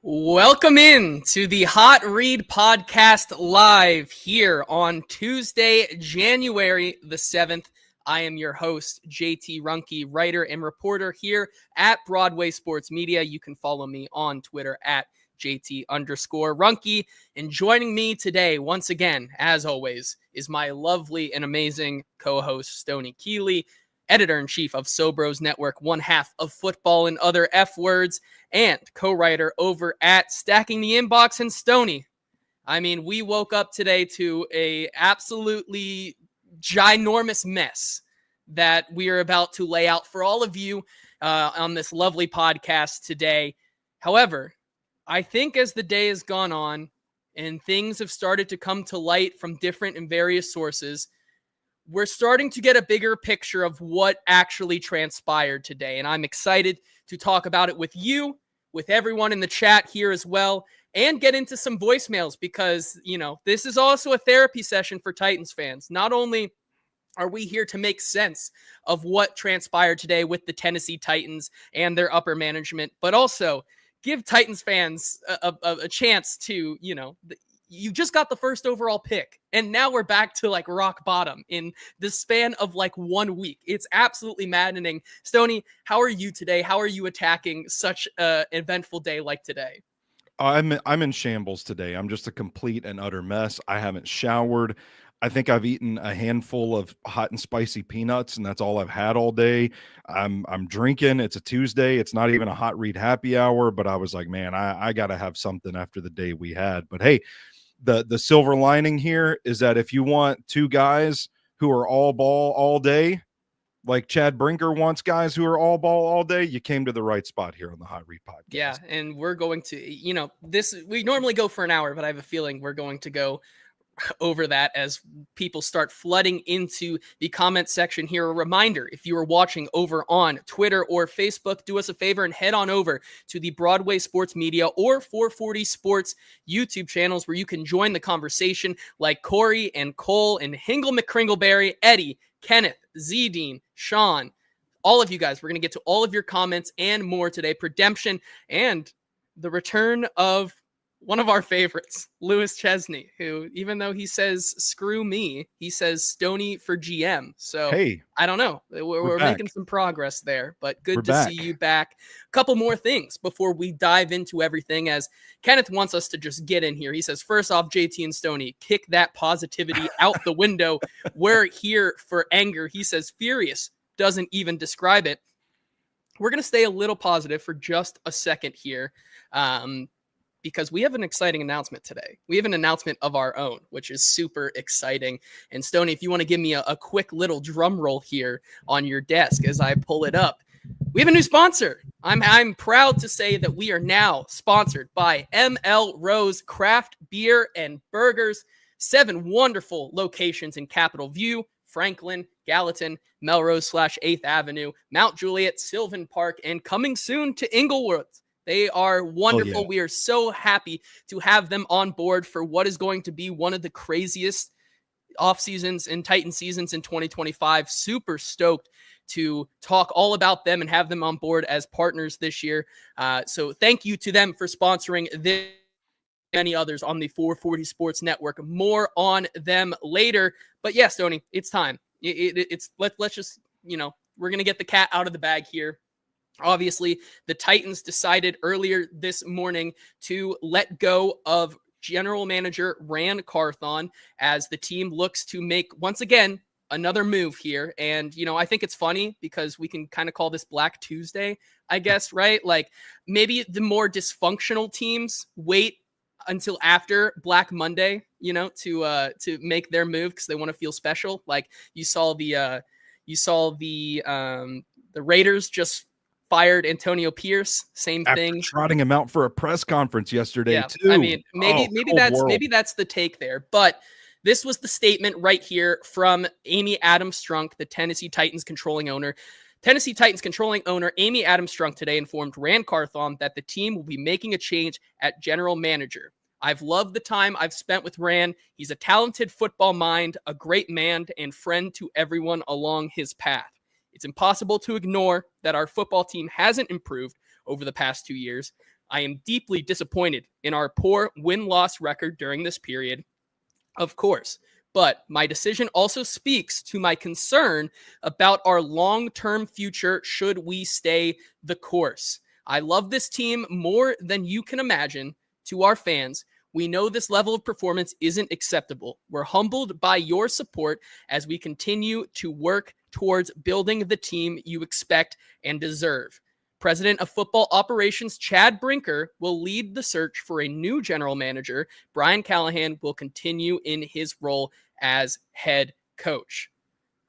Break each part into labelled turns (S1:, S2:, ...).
S1: Welcome in to the Hot Read Podcast live here on Tuesday, January the 7th. I am your host, JT Ruhnke, writer and reporter here at Broadway Sports Media. You can follow me on Twitter at JT_Ruhnke. And joining me today, once again, as always, is my lovely and amazing co-host, Stoney Keeley, editor-in-chief of Sobros Network, one half of Football and Other F Words, and co-writer over at Stacking the Inbox. And Stoney, I mean, we woke up today to a absolutely ginormous mess that we are about to lay out for all of you on this lovely podcast today. However, I think as the day has gone on and things have started to come to light from different and various sources, we're starting to get a bigger picture of what actually transpired today. And I'm excited to talk about it with you, with everyone in the chat here as well, and get into some voicemails because, you know, this is also a therapy session for Titans fans. Not only are we here to make sense of what transpired today with the Tennessee Titans and their upper management, but also give Titans fans a chance to, you know, you just got the first overall pick, and now we're back to like rock bottom in the span of like 1 week. It's absolutely maddening. Stoney, how are you today? How are you attacking such an eventful day like today?
S2: I'm in shambles today. I'm just a complete and utter mess. I haven't showered. I think I've eaten a handful of hot and spicy peanuts, and that's all I've had all day. I'm drinking. It's a Tuesday. It's not even a hot read happy hour, but I was like, man, I got to have something after the day we had. But hey, the silver lining here is that if you want two guys who are all ball all day, like Chad Brinker wants guys who are all ball all day, you came to the right spot here on the Hot Read Podcast.
S1: Yeah, and we're going to, you know, we normally go for an hour, but I have a feeling we're going to go over that as people start flooding into the comment section here. A reminder, if you are watching over on Twitter or Facebook, do us a favor and head on over to the Broadway Sports Media or 440 Sports YouTube channels where you can join the conversation like Corey and Cole and Hingle McCringleberry, Eddie, Kenneth, Z-Dean, Sean, all of you guys. We're going to get to all of your comments and more today. Redemption and the return of one of our favorites, Lewis Chesney, who, even though he says screw me, he says Stoney for GM. So
S2: hey,
S1: I don't know. We're making some progress there, but good
S2: we're
S1: see you back. A couple more things before we dive into everything, as Kenneth wants us to just get in here. He says, first off, JT and Stoney, kick that positivity out the window. We're here for anger. He says furious, doesn't even describe it. We're going to stay a little positive for just a second here. Because we have an exciting announcement today. We have an announcement of our own, which is super exciting. And Stoney, if you want to give me a quick little drum roll here on your desk as I pull it up, we have a new sponsor. I'm proud to say that we are now sponsored by ML Rose Craft Beer and Burgers. 7 wonderful locations in Capitol View, Franklin, Gallatin, Melrose / 8th Avenue, Mount Juliet, Sylvan Park, and coming soon to Inglewood. They are wonderful.
S2: Oh, yeah.
S1: We are so happy to have them on board for what is going to be one of the craziest off seasons and Titan seasons in 2025. Super stoked to talk all about them and have them on board as partners this year. So thank you to them for sponsoring this. Many others on the 440 Sports Network. More on them later. But yeah, Stoney, it's time. Let's just, you know, we're going to get the cat out of the bag here. Obviously, the Titans decided earlier this morning to let go of general manager Ran Carthon as the team looks to make, once again, another move here. And, you know, I think it's funny because we can kind of call this Black Tuesday, I guess, right? Like maybe the more dysfunctional teams wait until after Black Monday, you know, to make their move because they want to feel special. Like you saw the Raiders just fired Antonio Pierce. Same
S2: After
S1: thing.
S2: trotting him out for a press conference yesterday, too.
S1: I mean, maybe that's the take there. But this was the statement right here from Amy Adams-Strunk, the Tennessee Titans controlling owner. Tennessee Titans controlling owner Amy Adams-Strunk today informed Ran Carthon that the team will be making a change at general manager. I've loved the time I've spent with Ran. He's a talented football mind, a great man, and friend to everyone along his path. It's impossible to ignore that our football team hasn't improved over the past 2 years. I am deeply disappointed in our poor win-loss record during this period, of course. But my decision also speaks to my concern about our long-term future should we stay the course. I love this team more than you can imagine. To our fans, we know this level of performance isn't acceptable. We're humbled by your support as we continue to work towards building the team you expect and deserve. President of Football Operations Chad Brinker will lead the search for a new general manager. Brian Callahan will continue in his role as head coach.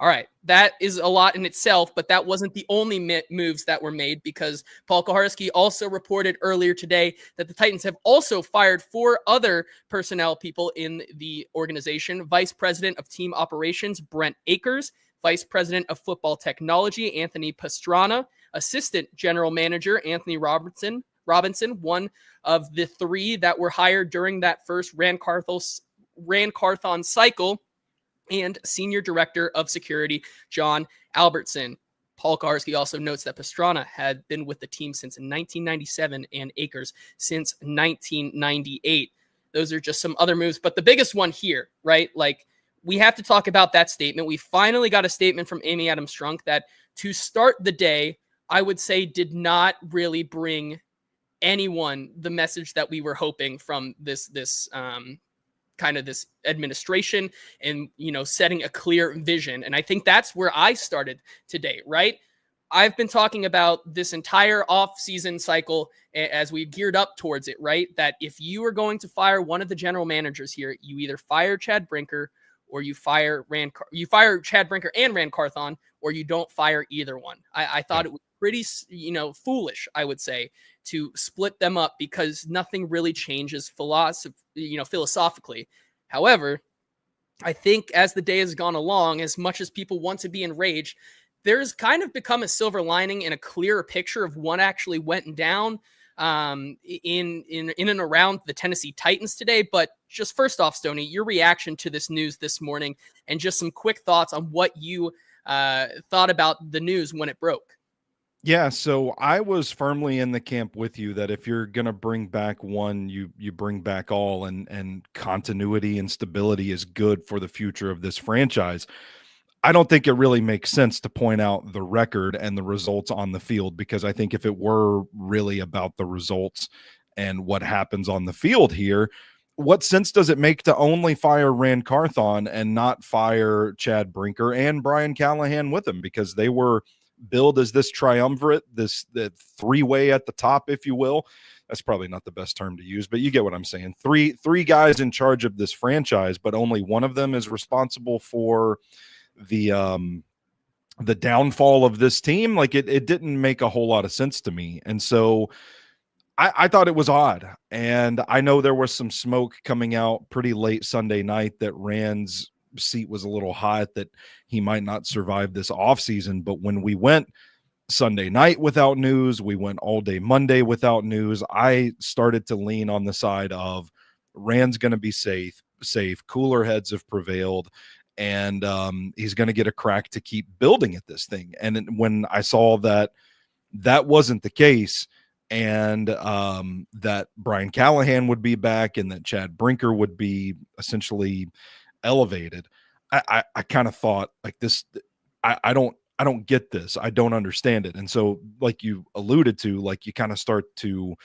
S1: All right, that is a lot in itself, but that wasn't the only moves that were made, because Paul Kuharsky also reported earlier today that the Titans have also fired 4 other personnel people in the organization. Vice President of Team Operations, Brent Akers, Vice President of Football Technology, Anthony Pastrana, Assistant General Manager, Anthony Robinson, one of the 3 that were hired during that first Ran Carthon cycle, and Senior Director of Security, John Albertson. Paul Kuharsky also notes that Pastrana had been with the team since 1997 and Akers since 1998. Those are just some other moves, but the biggest one here, right? Like, we have to talk about that statement. We finally got a statement from Amy Adams Strunk that, to start the day, I would say did not really bring anyone the message that we were hoping from this kind of this administration, and, setting a clear vision. And I think that's where I started today, right? I've been talking about this entire off-season cycle as we geared up towards it, right? That if you are going to fire one of the general managers here, you either fire Chad Brinker or you fire Chad Brinker and Ran Carthon, or you don't fire either one. I thought it was pretty, foolish, I would say, to split them up, because nothing really changes philosophically. However, I think as the day has gone along, as much as people want to be enraged, there's kind of become a silver lining and a clearer picture of what actually went down in and around the Tennessee Titans today. But just first off, Stoney, your reaction to this news this morning, and just some quick thoughts on what you thought about the news when it broke.
S2: Yeah, so I was firmly in the camp with you that if you're going to bring back one, you bring back all, and continuity and stability is good for the future of this franchise. I don't think it really makes sense to point out the record and the results on the field, because I think if it were really about the results and what happens on the field here, what sense does it make to only fire Ran Carthon and not fire Chad Brinker and Brian Callahan with him? Because they were billed as this triumvirate, the 3-way at the top, if you will. That's probably not the best term to use, but you get what I'm saying. Three guys in charge of this franchise, but only one of them is responsible for the downfall of this team. Like, it didn't make a whole lot of sense to me. And so I thought it was odd. And I know there was some smoke coming out pretty late Sunday night that Rand's seat was a little hot, that he might not survive this offseason. But when we went Sunday night without news, we went all day Monday without news, I started to lean on the side of Rand's going to be safe. Cooler heads have prevailed, and he's going to get a crack to keep building at this thing. And when I saw that wasn't the case, and that Brian Callahan would be back and that Chad Brinker would be essentially elevated, I kind of thought, like, this, I don't get this. I don't understand it. And so, like you alluded to, like, you kind of start to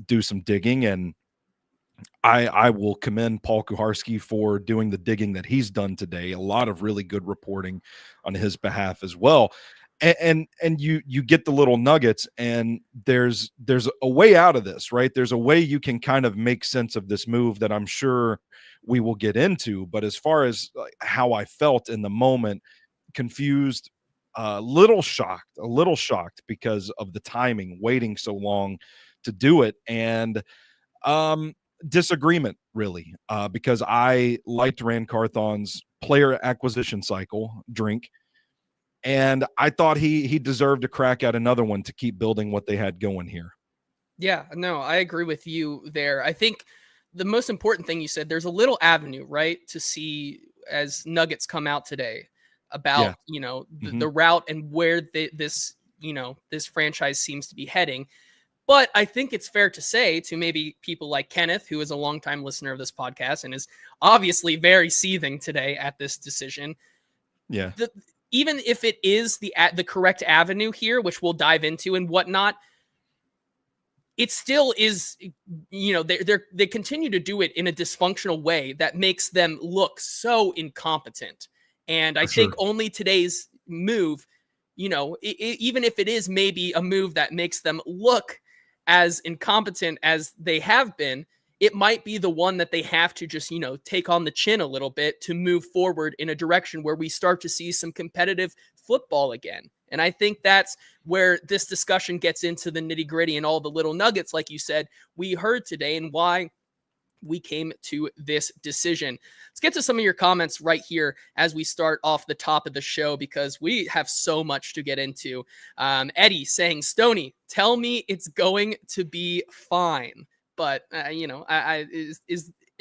S2: do some digging, and I will commend Paul Kuharsky for doing the digging that he's done today. A lot of really good reporting on his behalf as well. And you get the little nuggets, and there's a way out of this, right? There's a way you can kind of make sense of this move that I'm sure we will get into. But as far as how I felt in the moment, confused, a little shocked because of the timing, waiting so long to do it, and disagreement, really, because I liked Ran Carthon's player acquisition cycle, drink, and I thought he deserved a crack at another one to keep building what they had going here.
S1: Yeah, no, I agree with you there. I think the most important thing you said, there's a little avenue, right, to see as nuggets come out today about, the route and where this franchise seems to be heading. But I think it's fair to say to maybe people like Kenneth, who is a longtime listener of this podcast and is obviously very seething today at this decision.
S2: Yeah.
S1: Even if it is the correct avenue here, which we'll dive into and whatnot, it still is, they continue to do it in a dysfunctional way that makes them look so incompetent. And I think only today's move, even if it is maybe a move that makes them look as incompetent as they have been, it might be the one that they have to just, take on the chin a little bit to move forward in a direction where we start to see some competitive football again. And I think that's where this discussion gets into the nitty gritty and all the little nuggets, like you said, we heard today and why we came to this decision. Let's get to some of your comments right here as we start off the top of the show, because we have so much to get into. Eddie saying, Stoney, tell me it's going to be fine. But, is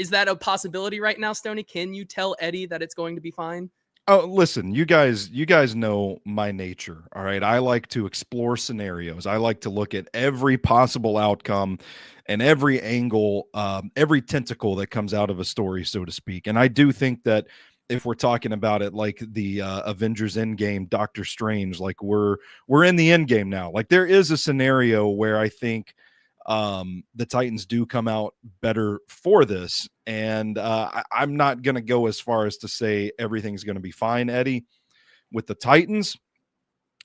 S1: that a possibility right now, Stoney? Can you tell Eddie that it's going to be fine?
S2: Oh, listen, you guys know my nature. All right. I like to explore scenarios. I like to look at every possible outcome and every angle, every tentacle that comes out of a story, so to speak. And I do think that if we're talking about it like the Avengers Endgame, Doctor Strange, like we're in the end game now. Like there is a scenario where I think the Titans do come out better for this. And I'm not going to go as far as to say everything's going to be fine, Eddie, with the Titans.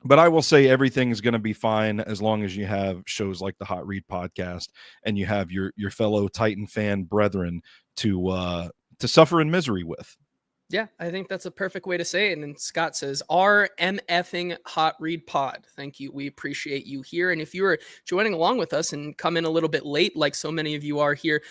S2: But I will say everything is going to be fine as long as you have shows like the Hot Read podcast and you have your fellow Titan fan brethren to suffer in misery with.
S1: Yeah, I think that's a perfect way to say it. And then Scott says, RMFing Hot Read Pod. Thank you. We appreciate you here. And if you are joining along with us and come in a little bit late, like so many of you are here,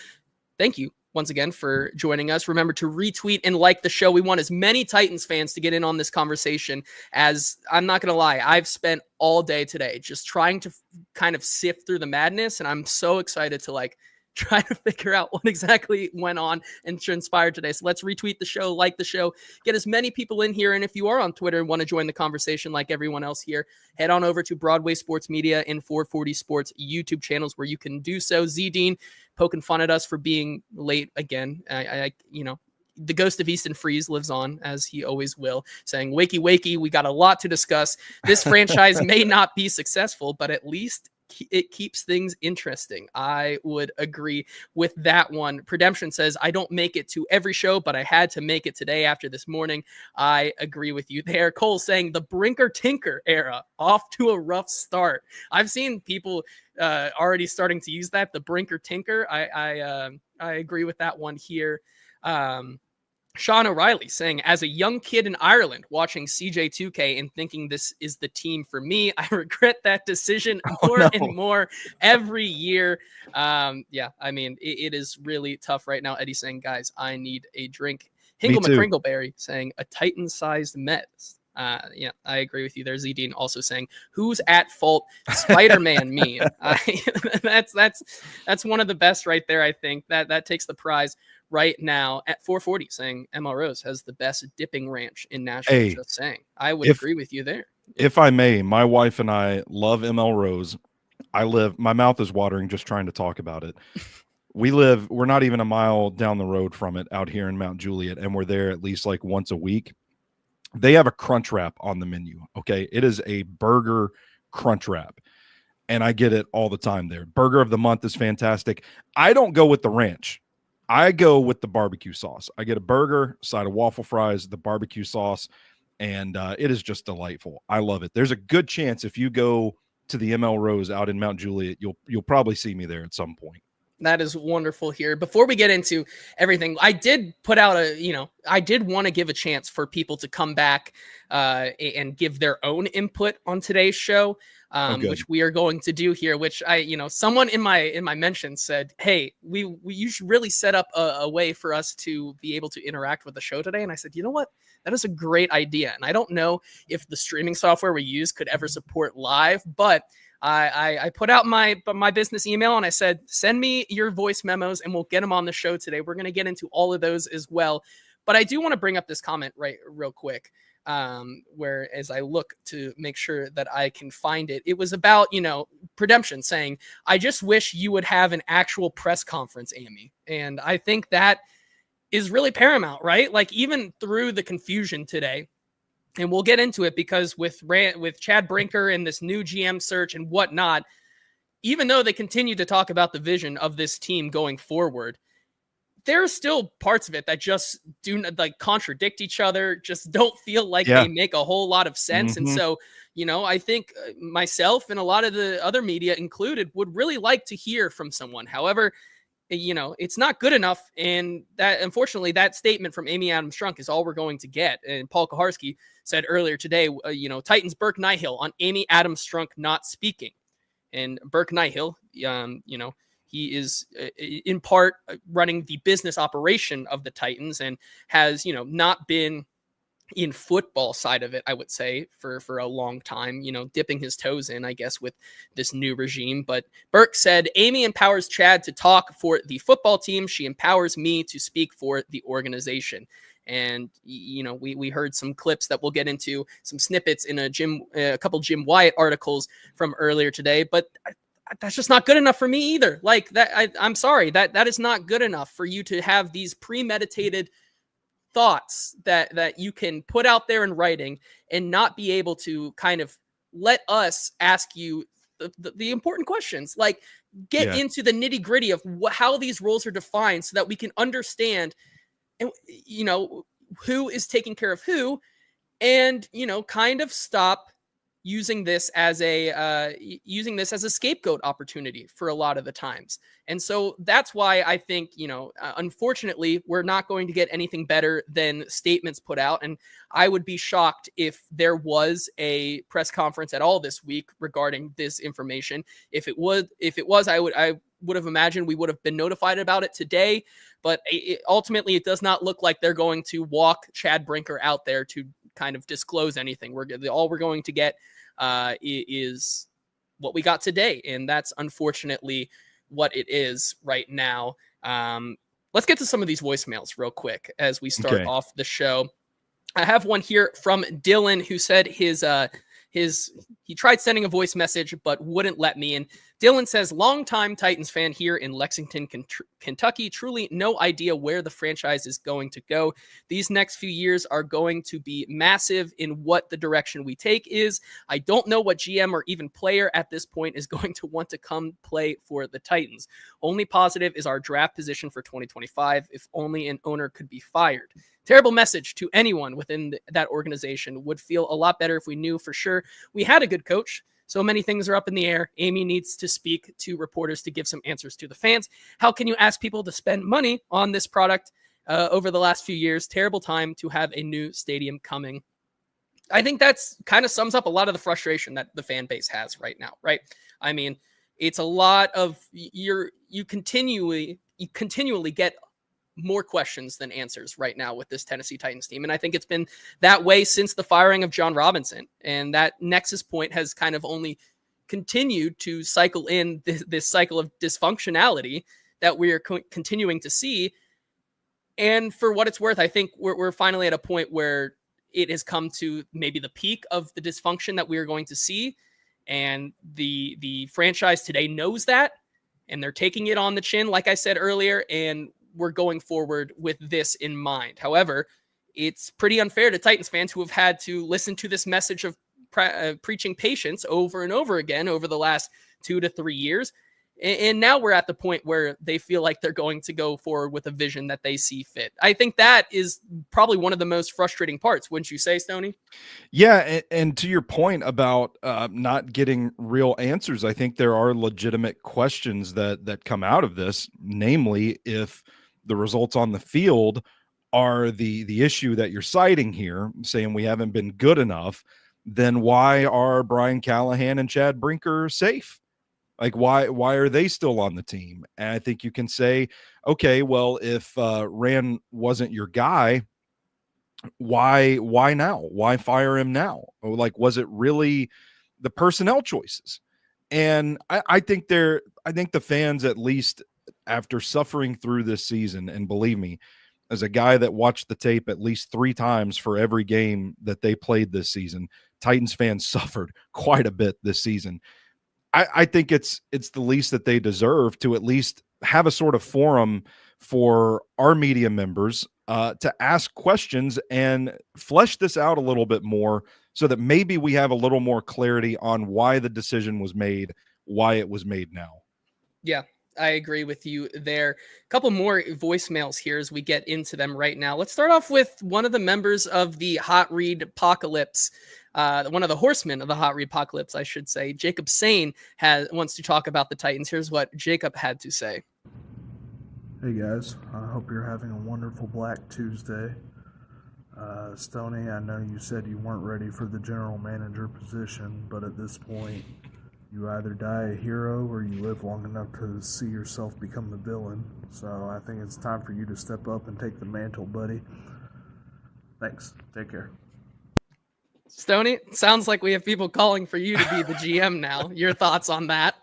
S1: thank you once again for joining us. Remember to retweet and like the show. We want as many Titans fans to get in on this conversation as, I'm not going to lie, I've spent all day today just trying to kind of sift through the madness. And I'm so excited to try to figure out what exactly went on and transpired today. So let's retweet the show, like the show, get as many people in here. And if you are on Twitter and want to join the conversation like everyone else here, head on over to Broadway Sports Media and 440 Sports YouTube channels where you can do so. Z-Dean poking fun at us for being late again. The ghost of Easton Freeze lives on, as he always will, saying, wakey, wakey, we got a lot to discuss. This franchise may not be successful, but at least it keeps things interesting. I would agree with that one. Redemption says, I don't make it to every show, but I had to make it today after this morning. I agree with you there. Cole saying the Brinker Tinker era off to a rough start. I've seen people already starting to use that, the Brinker Tinker. I agree with that one here. Sean O'Reilly saying, as a young kid in Ireland watching CJ2K and thinking this is the team for me, I regret that decision more and more every year. It is really tough right now. Eddie saying, guys, I need a drink. Hingle McCringleberry saying a Titan-sized Mets. I agree with you there. Z-Dean also saying, who's at fault? Spider-Man meme. That's one of the best right there. I think that takes the prize right now at 440, saying ML Rose has the best dipping ranch in Nashville. Hey, just saying. I would agree with you there.
S2: If I may, my wife and I love ML Rose. My mouth is watering just trying to talk about it. We're not even a mile down the road from it out here in Mount Juliet, and we're there at least like once a week. They have a crunch wrap on the menu. Okay. It is a burger crunch wrap. And I get it all the time there. Burger of the month is fantastic. I don't go with the ranch. I go with the barbecue sauce. I get a burger, side of waffle fries, the barbecue sauce, and it is just delightful. I love it. There's a good chance if you go to the ML Rose out in Mount Juliet, you'll probably see me there at some point.
S1: That is wonderful here. Before we get into everything, I did put out I did want to give a chance for people to come back and give their own input on today's show, which we are going to do here, which someone in my mentions said, hey, you should really set up a way for us to be able to interact with the show today. And I said, you know what? That is a great idea. And I don't know if the streaming software we use could ever support live, but I put out my business email and I said, send me your voice memos and we'll get them on the show today. We're going to get into all of those as well. But I do want to bring up this comment real quick. where as I look to make sure that I can find it, it was about, Redemption saying, I just wish you would have an actual press conference, Amy. And I think that is really paramount, right? Like even through the confusion today, and we'll get into it because with Chad Brinker and this new GM search and whatnot, even though they continue to talk about the vision of this team going forward, there are still parts of it that just do like contradict each other, just don't feel like they make a whole lot of sense. And so, I think myself and a lot of the other media included would really like to hear from someone. However, it's not good enough. And that, unfortunately, that statement from Amy Adams Strunk is all we're going to get. And Paul Kuharsky said earlier today, Titans Burke Nihill on Amy Adams Strunk not speaking. And Burke Nihill, he is in part running the business operation of the Titans and has, not been in football side of it, I would say, for a long time, dipping his toes in, I guess, with this new regime. But Burke said, Amy empowers Chad to talk for the football team. She empowers me to speak for the organization. And, we heard some clips that we'll get into, some snippets in a couple Jim Wyatt articles from earlier today. But that's just not good enough for me either. Like that, I'm sorry, that is not good enough for you to have these premeditated thoughts that you can put out there in writing and not be able to kind of let us ask you the important questions, like get into the nitty gritty of how these roles are defined so that we can understand, who is taking care of who, and, kind of stop using this as a scapegoat opportunity for a lot of the times. And so that's why I think, unfortunately, we're not going to get anything better than statements put out. And I would be shocked if there was a press conference at all this week regarding this information. If it was, I would have imagined we would have been notified about it today. But ultimately, it does not look like they're going to walk Chad Brinker out there to kind of disclose anything. All we're going to get is what we got today, and that's unfortunately what it is right now. Let's get to some of these voicemails real quick as we start off the show. I have one here from Dylan, who said he tried sending a voice message but wouldn't let me. And Dylan says, longtime Titans fan here in Lexington, Kentucky. Truly no idea where the franchise is going to go. These next few years are going to be massive in what the direction we take is. I don't know what GM or even player at this point is going to want to come play for the Titans. Only positive is our draft position for 2025. If only an owner could be fired. Terrible message to anyone within that organization. Would feel a lot better if we knew for sure we had a good coach. So many things are up in the air. Amy needs to speak to reporters to give some answers to the fans. How can you ask people to spend money on this product over the last few years? Terrible time to have a new stadium coming. I think that's kind of sums up a lot of the frustration that the fan base has right now, right? I mean, it's a lot of you continually get more questions than answers right now with this Tennessee Titans team. And I think it's been that way since the firing of John Robinson. And that nexus point has kind of only continued to cycle in this cycle of dysfunctionality that we are continuing to see. And for what it's worth, I think we're finally at a point where it has come to maybe the peak of the dysfunction that we are going to see. And the franchise today knows that, and they're taking it on the chin, like I said earlier, and we're going forward with this in mind. However, it's pretty unfair to Titans fans who have had to listen to this message of preaching patience over and over again over the last 2 to 3 years. And now we're at the point where they feel like they're going to go forward with a vision that they see fit. I think that is probably one of the most frustrating parts. Wouldn't you say, Stoney?
S2: Yeah. And to your point about not getting real answers, I think there are legitimate questions that come out of this, namely if the results on the field are the issue that you're citing here, saying we haven't been good enough, then why are Brian Callahan and Chad Brinker safe? Like, why are they still on the team? And I think you can say, okay, well, if Ran wasn't your guy, why now? Why fire him now? Or like, was it really the personnel choices? And I think the fans, at least after suffering through this season, and believe me, as a guy that watched the tape at least 3 times for every game that they played this season, Titans fans suffered quite a bit this season. I think it's the least that they deserve to at least have a sort of forum for our media members to ask questions and flesh this out a little bit more so that maybe we have a little more clarity on why the decision was made, why it was made now.
S1: Yeah, I agree with you there. A couple more voicemails here as we get into them right now. Let's start off with one of the members of the Hot Read Apocalypse, one of the horsemen of the Hot Read Apocalypse, I should say. Jacob Sane wants to talk about the Titans. Here's what Jacob had to say.
S3: Hey guys, I hope you're having a wonderful Black Tuesday. Stoney, I know you said you weren't ready for the general manager position, but at this point, you either die a hero or you live long enough to see yourself become the villain. So I think it's time for you to step up and take the mantle, buddy. Thanks. Take care.
S1: Stoney, sounds like we have people calling for you to be the GM now. Your thoughts on that?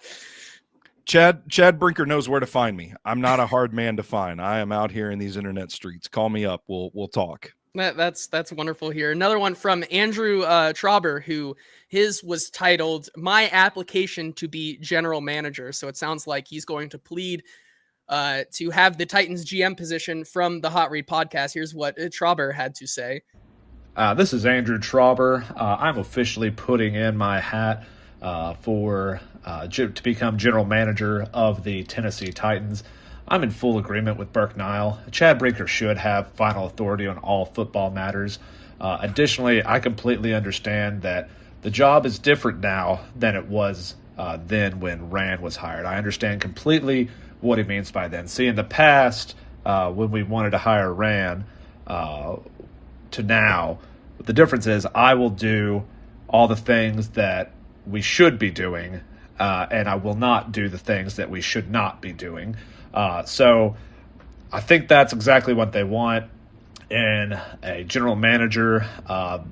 S2: Chad Brinker knows where to find me. I'm not a hard man to find. I am out here in these internet streets. Call me up. We'll talk.
S1: That's wonderful here. Another one from Andrew Trauber, who his was titled "My Application to be General Manager." So it sounds like he's going to plead to have the Titans GM position from the Hot Read podcast. Here's what Trauber had to say.
S4: This is Andrew Trauber. I'm officially putting in my hat to become general manager of the Tennessee Titans. I'm in full agreement with Burke Nile. Chad Brinker should have final authority on all football matters. Additionally, I completely understand that the job is different now than it was then when Ran was hired. I understand completely what he means by then. See, in the past, when we wanted to hire Ran to now, the difference is I will do all the things that we should be doing, and I will not do the things that we should not be doing. So I think that's exactly what they want in a general manager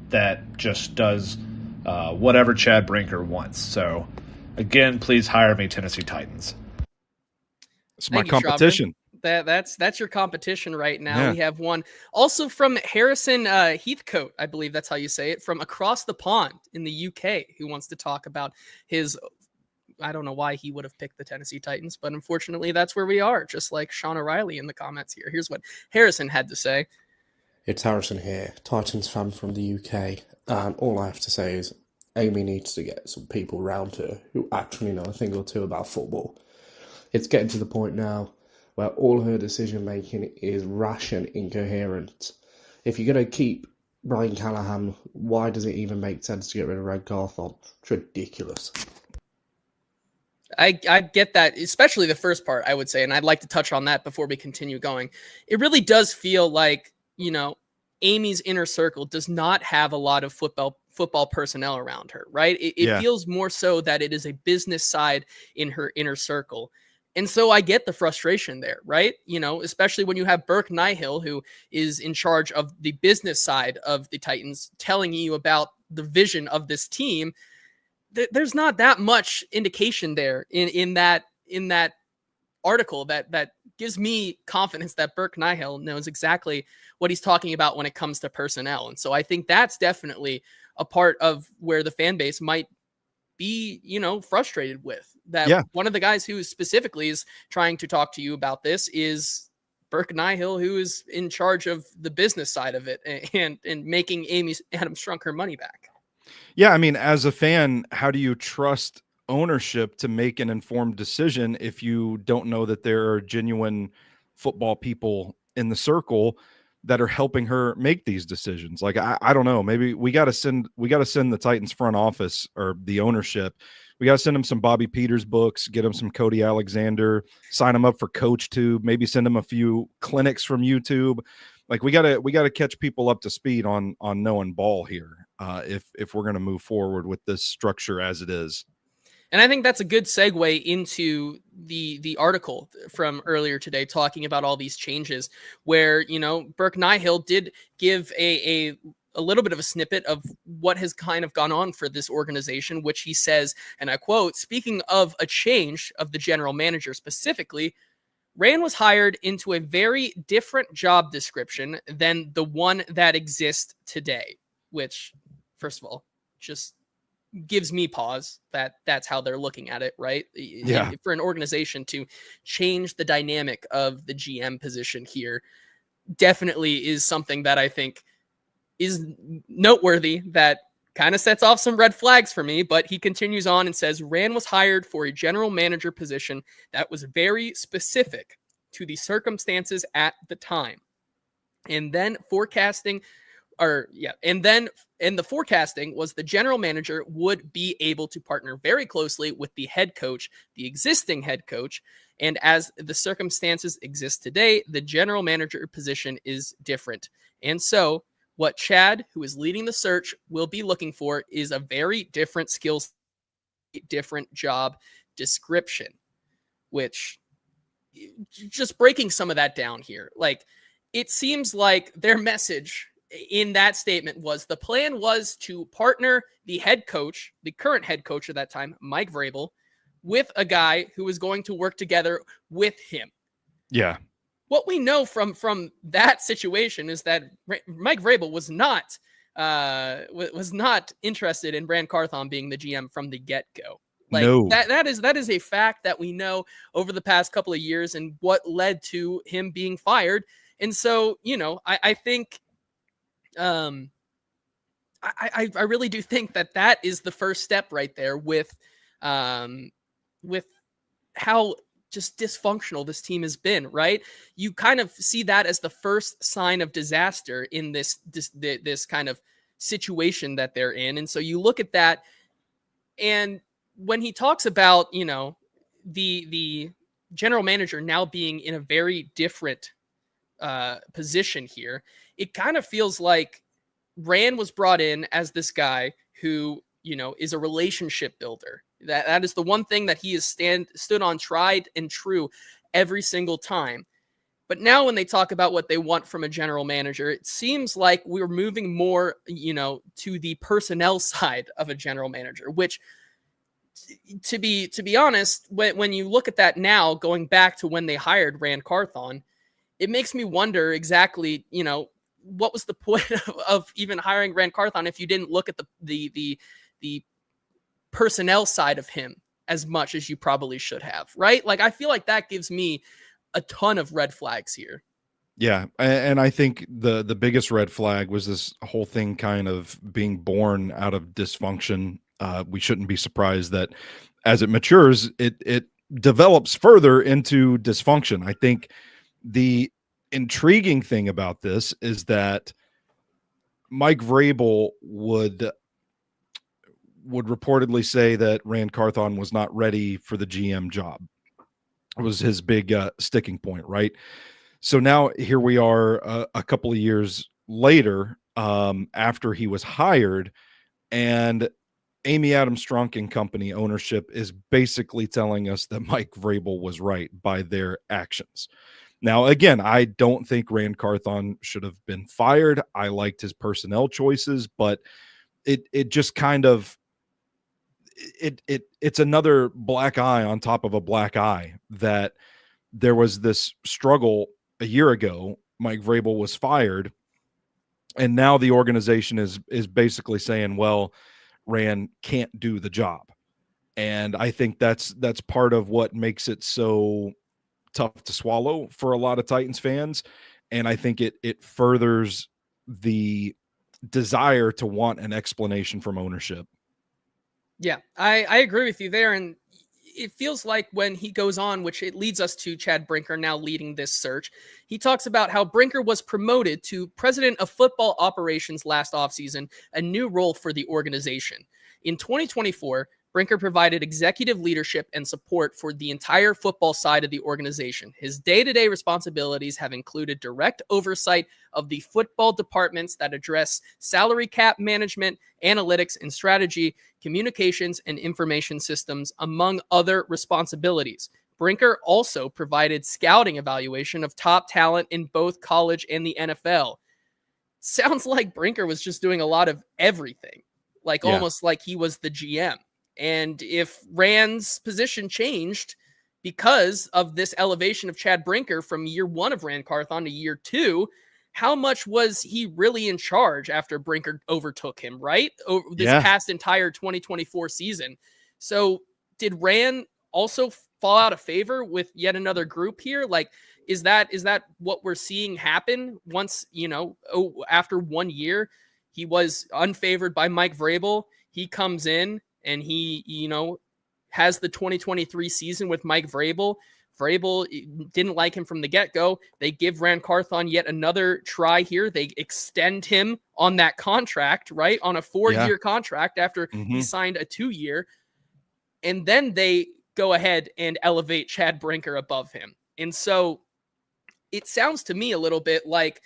S4: that just does whatever Chad Brinker wants. So, again, please hire me, Tennessee Titans.
S2: It's my competition.
S1: That's your competition right now.
S2: Yeah.
S1: We have one also from Harrison Heathcote, I believe that's how you say it, from across the pond in the UK, who wants to talk about his. I don't know why he would have picked the Tennessee Titans, but unfortunately that's where we are, just like Sean O'Reilly in the comments here. Here's what Harrison had to say.
S5: It's Harrison here, Titans fan from the UK, and all I have to say is Amy needs to get some people around her who actually know a thing or two about football. It's getting to the point now where all her decision-making is rash and incoherent. If you're going to keep Brian Callahan, why does it even make sense to get rid of Ran Carthon? It's ridiculous.
S1: I get that, especially the first part, I would say, and I'd like to touch on that before we continue going. It really does feel like, Amy's inner circle does not have a lot of football personnel around her, right? It feels more so that it is a business side in her inner circle. And so I get the frustration there, right? Especially when you have Burke Nihill, who is in charge of the business side of the Titans, telling you about the vision of this team. There's not that much indication there in that article that gives me confidence that Burke Nihill knows exactly what he's talking about when it comes to personnel. And so I think that's definitely a part of where the fan base might be, frustrated with that. Yeah. One of the guys who specifically is trying to talk to you about this is Burke Nihill, who is in charge of the business side of it and making Amy Adams Strunk her money back.
S2: Yeah, I mean, as a fan, how do you trust ownership to make an informed decision if you don't know that there are genuine football people in the circle that are helping her make these decisions? Like, I don't know, maybe we got to send the Titans front office or the ownership. We got to send them some Bobby Peters books, get them some Cody Alexander, sign them up for CoachTube, maybe send them a few clinics from YouTube. Like we got to catch people up to speed on knowing ball here if we're going to move forward with this structure as it is.
S1: And I think that's a good segue into the article from earlier today talking about all these changes where, Burke Nihill did give a little bit of a snippet of what has kind of gone on for this organization, which he says, and I quote, "Speaking of a change of the general manager specifically, Ran was hired into a very different job description than the one that exists today, which, first of all, just gives me pause that that's how they're looking at it, right?
S2: Yeah.
S1: For an organization to change the dynamic of the GM position here definitely is something that I think is noteworthy, that kind of sets off some red flags for me. But he continues on and says Ran was hired for a general manager position that was very specific to the circumstances at the time. And then the forecasting was the general manager would be able to partner very closely with the head coach, the existing head coach. And as the circumstances exist today, the general manager position is different. And so what Chad, who is leading the search, will be looking for is a very different skills, different job description, which, just breaking some of that down here, like, it seems like their message in that statement was the plan was to partner the head coach, the current head coach at that time, Mike Vrabel, with a guy who was going to work together with him.
S2: Yeah.
S1: What we know from that situation is that Mike Vrabel was not interested in Ran Carthon being the GM from the get-go. Like,
S2: no.
S1: that is a fact that we know over the past couple of years and what led to him being fired. And so, I think I really do think that is the first step right there with how just dysfunctional this team has been, right? You kind of see that as the first sign of disaster in this kind of situation that they're in. And so you look at that, and when he talks about, the general manager now being in a very different position here, it kind of feels like Ran was brought in as this guy who, is a relationship builder. That is the one thing that he has stood on, tried and true every single time. But now when they talk about what they want from a general manager, it seems like we're moving more, to the personnel side of a general manager, which, to be honest, when you look at that now, going back to when they hired Ran Carthon, it makes me wonder exactly, what was the point of even hiring Ran Carthon if you didn't look at the personnel side of him as much as you probably should have, right? Like, I feel like that gives me a ton of red flags here.
S2: Yeah, and I think the biggest red flag was this whole thing kind of being born out of dysfunction. We shouldn't be surprised that as it matures, it develops further into dysfunction. I think the intriguing thing about this is that Mike Vrabel would reportedly say that Ran Carthon was not ready for the GM job. It was his big sticking point, right? So now here we are a couple of years later, after he was hired, and Amy Adams Strunk and company ownership is basically telling us that Mike Vrabel was right by their actions. Now, again, I don't think Ran Carthon should have been fired. I liked his personnel choices, but it just kind of it's another black eye on top of a black eye that there was this struggle a year ago. Mike Vrabel was fired, and now the organization is basically saying, well, Ran can't do the job. And I think that's part of what makes it so tough to swallow for a lot of Titans fans. And I think it furthers the desire to want an explanation from ownership.
S1: Yeah, I agree with you there. And it feels like when he goes on, which it leads us to Chad Brinker now leading this search, he talks about how Brinker was promoted to president of football operations last offseason, a new role for the organization. In 2024, Brinker provided executive leadership and support for the entire football side of the organization. His day-to-day responsibilities have included direct oversight of the football departments that address salary cap management, analytics and strategy, communications and information systems, among other responsibilities. Brinker also provided scouting evaluation of top talent in both college and the NFL. Sounds like Brinker was just doing a lot of everything, almost like he was the GM. And if Ran's position changed because of this elevation of Chad Brinker from year 1 of Ran Carthon to year 2, how much was he really in charge after Brinker overtook him, right? Over this past entire 2024 season. So did Ran also fall out of favor with yet another group here? Like, is that what we're seeing happen once, after 1 year, he was unfavored by Mike Vrabel. He comes in and he, has the 2023 season with Mike Vrabel. Vrabel didn't like him from the get-go. They give Ran Carthon yet another try here. They extend him on that contract, right? On a 4-year contract after he signed a 2-year. And then they go ahead and elevate Chad Brinker above him. And so it sounds to me a little bit like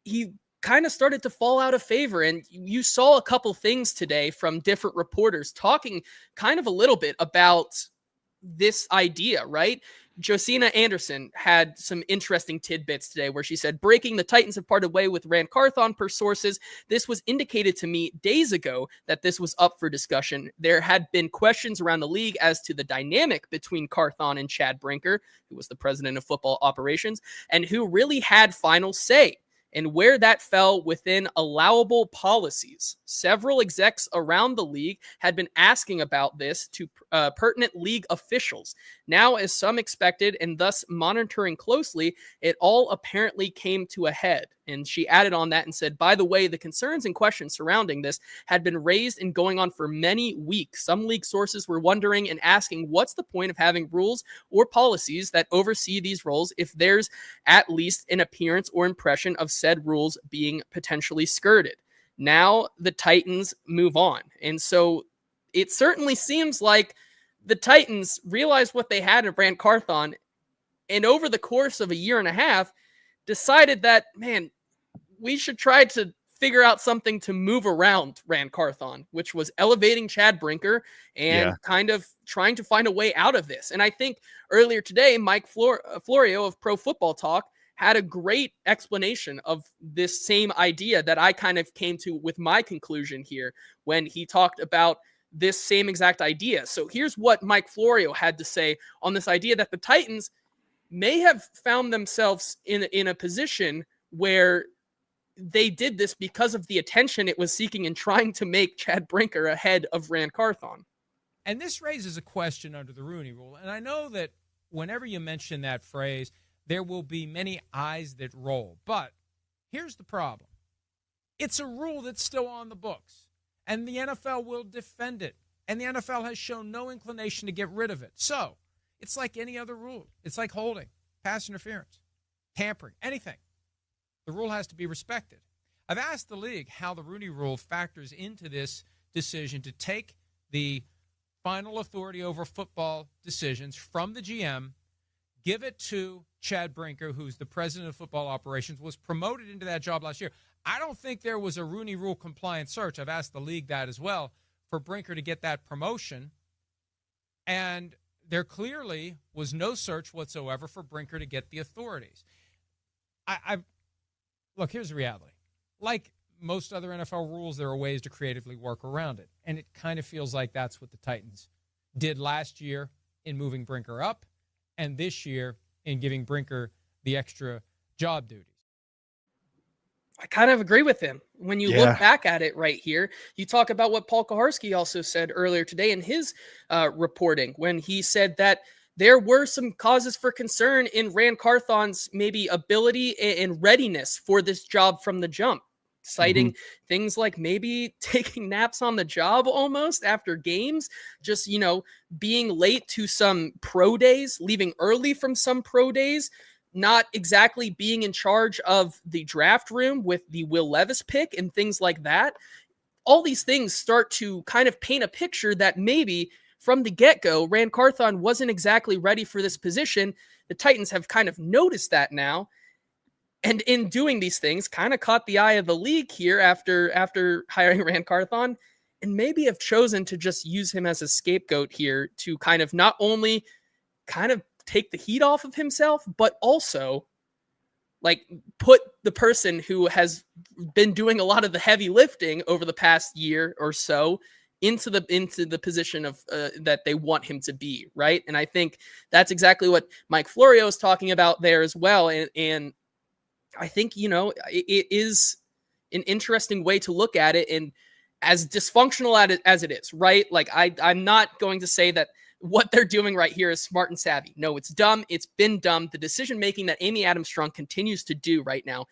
S1: he kind of started to fall out of favor. And you saw a couple things today from different reporters talking kind of a little bit about this idea, right? Josina Anderson had some interesting tidbits today where she said, breaking, the Titans have parted way with Ran Carthon per sources. This was indicated to me days ago that this was up for discussion. There had been questions around the league as to the dynamic between Carthon and Chad Brinker, who was the president of football operations, and who really had final say and where that fell within allowable policies. Several execs around the league had been asking about this to pertinent league officials. Now, as some expected and thus monitoring closely, it all apparently came to a head. And she added on that and said, by the way, the concerns and questions surrounding this had been raised and going on for many weeks. Some league sources were wondering and asking, what's the point of having rules or policies that oversee these roles if there's at least an appearance or impression of said rules being potentially skirted? Now the Titans move on. And so it certainly seems like the Titans realized what they had in Ran Carthon, and over the course of a year and a half, decided that, man, we should try to figure out something to move around Ran Carthon, which was elevating Chad Brinker and kind of trying to find a way out of this. And I think earlier today, Mike Florio of Pro Football Talk had a great explanation of this same idea that I kind of came to with my conclusion here when he talked about this same exact idea. So here's what Mike Florio had to say on this idea that the Titans may have found themselves in a position where they did this because of the attention it was seeking in trying to make Chad Brinker ahead of Ran Carthon.
S6: And this raises a question under the Rooney Rule. And I know that whenever you mention that phrase, there will be many eyes that roll. But here's the problem. It's a rule that's still on the books, and the NFL will defend it. And the NFL has shown no inclination to get rid of it. So it's like any other rule. It's like holding, pass interference, tampering, anything. The rule has to be respected. I've asked the league how the Rooney Rule factors into this decision to take the final authority over football decisions from the GM, give it to Chad Brinker, who's the president of football operations, was promoted into that job last year. I don't think there was a Rooney Rule compliant search. I've asked the league that as well for Brinker to get that promotion. And there clearly was no search whatsoever for Brinker to get the authorities. Look, here's the reality. Like most other NFL rules, there are ways to creatively work around it. And it kind of feels like that's what the Titans did last year in moving Brinker up, and this year in giving Brinker the extra job duties.
S1: I kind of agree with him. When you look back at it right here, you talk about what Paul Kaharski also said earlier today in his reporting, when he said that there were some causes for concern in Ran Carthon's maybe ability and readiness for this job from the jump, citing things like maybe taking naps on the job almost after games, just, being late to some pro days, leaving early from some pro days, not exactly being in charge of the draft room with the Will Levis pick and things like that. All these things start to kind of paint a picture that maybe from the get-go, Ran Carthon wasn't exactly ready for this position. The Titans have kind of noticed that now. And in doing these things, kind of caught the eye of the league here after hiring Ran Carthon, and maybe have chosen to just use him as a scapegoat here to kind of not only kind of take the heat off of himself, but also put the person who has been doing a lot of the heavy lifting over the past year or so into the position of that they want him to be, right? And I think that's exactly what Mike Florio is talking about there as well. And I think, it is an interesting way to look at it, and as dysfunctional as it is, right? Like I'm not going to say that what they're doing right here is smart and savvy. No, it's dumb. It's been dumb. The decision making that Amy Adams Strunk continues to do right now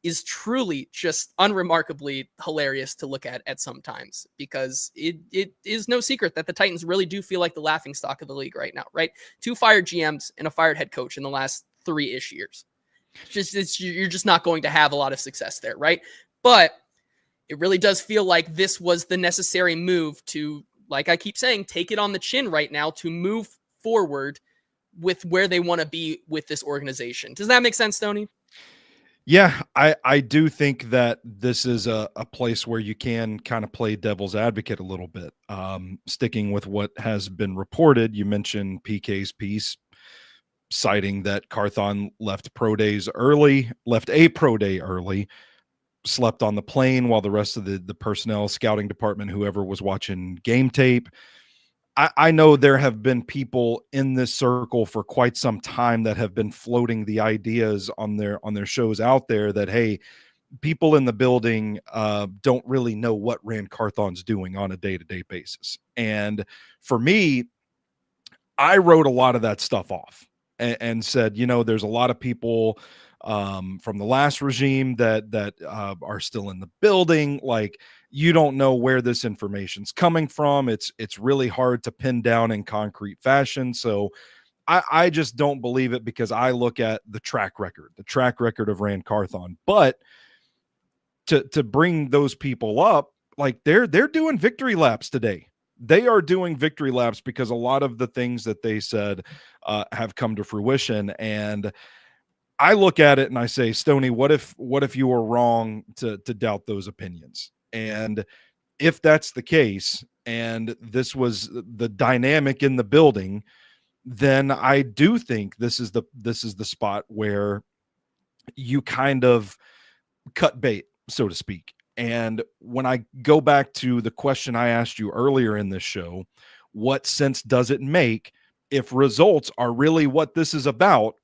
S1: is truly just unremarkably hilarious to look at sometimes, because it is no secret that the Titans really do feel like the laughingstock of the league right now, right? 2 fired GMs and a fired head coach in the last 3-ish years. You're just not going to have a lot of success there, right? But it really does feel like this was the necessary move to, like I keep saying, take it on the chin right now to move forward with where they want to be with this organization. Does that make sense, Stoney?
S2: Yeah, I do think that this is a place where you can kind of play devil's advocate a little bit. Sticking with what has been reported, you mentioned PK's piece citing that Carthon left a pro day early, slept on the plane while the rest of the personnel, scouting department, whoever was watching game tape. I know there have been people in this circle for quite some time that have been floating the ideas on their shows out there that, hey, people in the building don't really know what Ran Carthon's doing on a day-to-day basis. And for me, I wrote a lot of that stuff off and said, there's a lot of people from the last regime that are still in the building. Like, you don't know where this information's coming from. It's really hard to pin down in concrete fashion. So I just don't believe it, because I look at the track record of Ran Carthon. But to bring those people up, like they're doing victory laps today. They are doing victory laps because a lot of the things that they said have come to fruition. And I look at it and I say, Stoney, what if you were wrong to doubt those opinions? And if that's the case, and this was the dynamic in the building, then I do think this is the spot where you kind of cut bait, so to speak. And when I go back to the question I asked you earlier in this show, what sense does it make if results are really what this is about,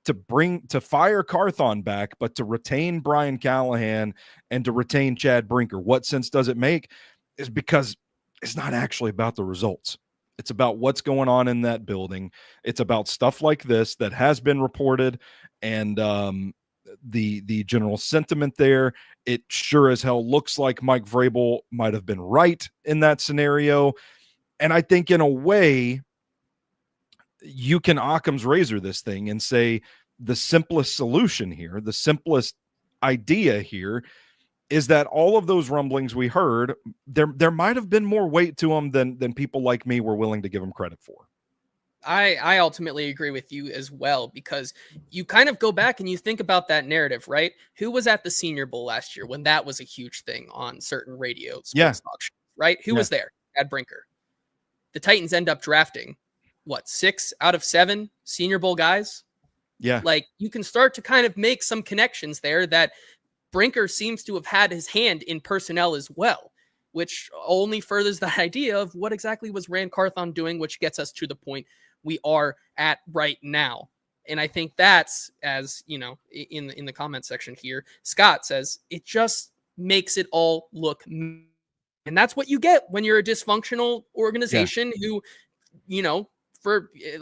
S2: to fire Carthon back, but to retain Brian Callahan and to retain Chad Brinker? What sense does it make? Is because it's not actually about the results. It's about what's going on in that building. It's about stuff like this that has been reported, and the general sentiment there. It sure as hell looks like Mike Vrabel might have been right in that scenario. And I think in a way, you can Occam's razor this thing and say the simplest solution here, the simplest idea here, is that all of those rumblings we heard, there might have been more weight to them than people like me were willing to give them credit for.
S1: I ultimately agree with you as well, because you kind of go back and you think about that narrative, right? Who was at the Senior Bowl last year when that was a huge thing on certain radio sports talk shows, right? Who was there? Chad Brinker. The Titans end up drafting 6 out of 7 Senior Bowl guys.
S2: Yeah.
S1: Like, you can start to kind of make some connections there that Brinker seems to have had his hand in personnel as well, which only furthers the idea of what exactly was Ran Carthon doing, which gets us to the point we are at right now. And I think that's, as you know, in the comment section here, Scott says it just makes it all look, and that's what you get when you're a dysfunctional organization who,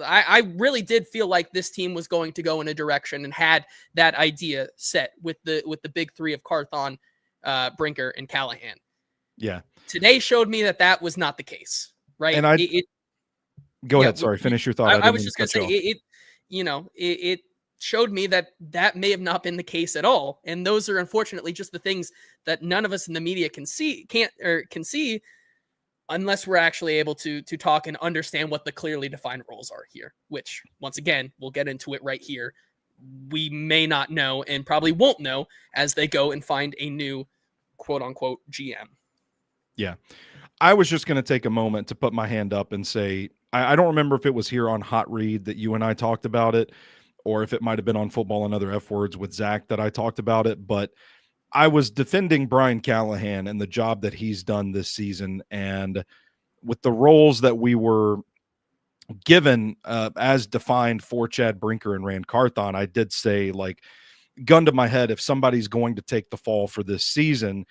S1: I really did feel like this team was going to go in a direction and had that idea set with the big three of Carthon, Brinker, and Callahan.
S2: Yeah.
S1: Today showed me that was not the case, right?
S2: And go ahead. Sorry, finish your thought.
S1: I was just going to say it showed me that may have not been the case at all. And those are unfortunately just the things that none of us in the media can see unless we're actually able to talk and understand what the clearly defined roles are here, which once again, we'll get into it right here. We may not know and probably won't know as they go and find a new quote unquote GM.
S2: Yeah. I was just going to take a moment to put my hand up and say, I don't remember if it was here on Hot Read that you and I talked about it, or if it might have been on Football and Other F Words with Zach that I talked about it. But I was defending Brian Callahan and the job that he's done this season, and with the roles that we were given as defined for Chad Brinker and Ran Carthon, I did say, like, gun to my head, if somebody's going to take the fall for this season,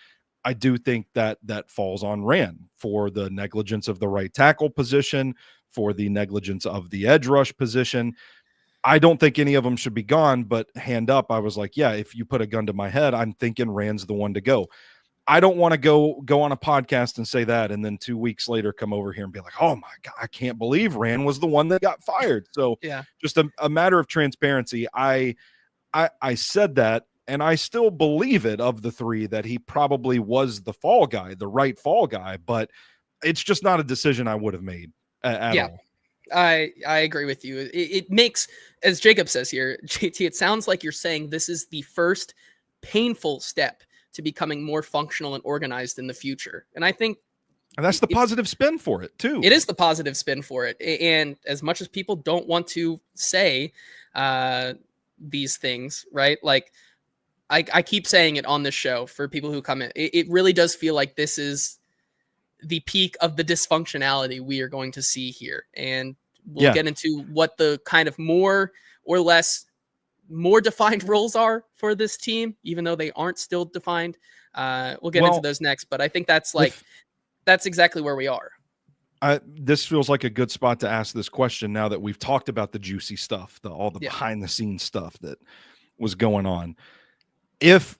S2: I do think that that falls on Ran for the negligence of the right tackle position, for the negligence of the edge rush position. I don't think any of them should be gone, but hand up, I was like, yeah, if you put a gun to my head, I'm thinking Rand's the one to go. I don't want to go on a podcast and say that, and then 2 weeks later come over here and be like, oh my God, I can't believe Rand was the one that got fired. So
S1: Yeah.
S2: just a matter of transparency. I said that, and I still believe it, of the three, that he probably was the fall guy, the right fall guy, but it's just not a decision I would have made at all.
S1: I agree with you. It makes, as Jacob says here, JT, it sounds like you're saying this is the first painful step to becoming more functional and organized in the future. And I think,
S2: and that's the positive spin for it too.
S1: It is the positive spin for it. And as much as people don't want to say these things, right? Like, I keep saying it on this show for people who come in. It really does feel like this is the peak of the dysfunctionality we are going to see here. And we'll get into what the kind of more or less more defined roles are for this team, even though they aren't still defined. We'll get into those next, but I think that's that's exactly where we are.
S2: This feels like a good spot to ask this question now that we've talked about the juicy stuff, all the behind the scenes stuff that was going on. If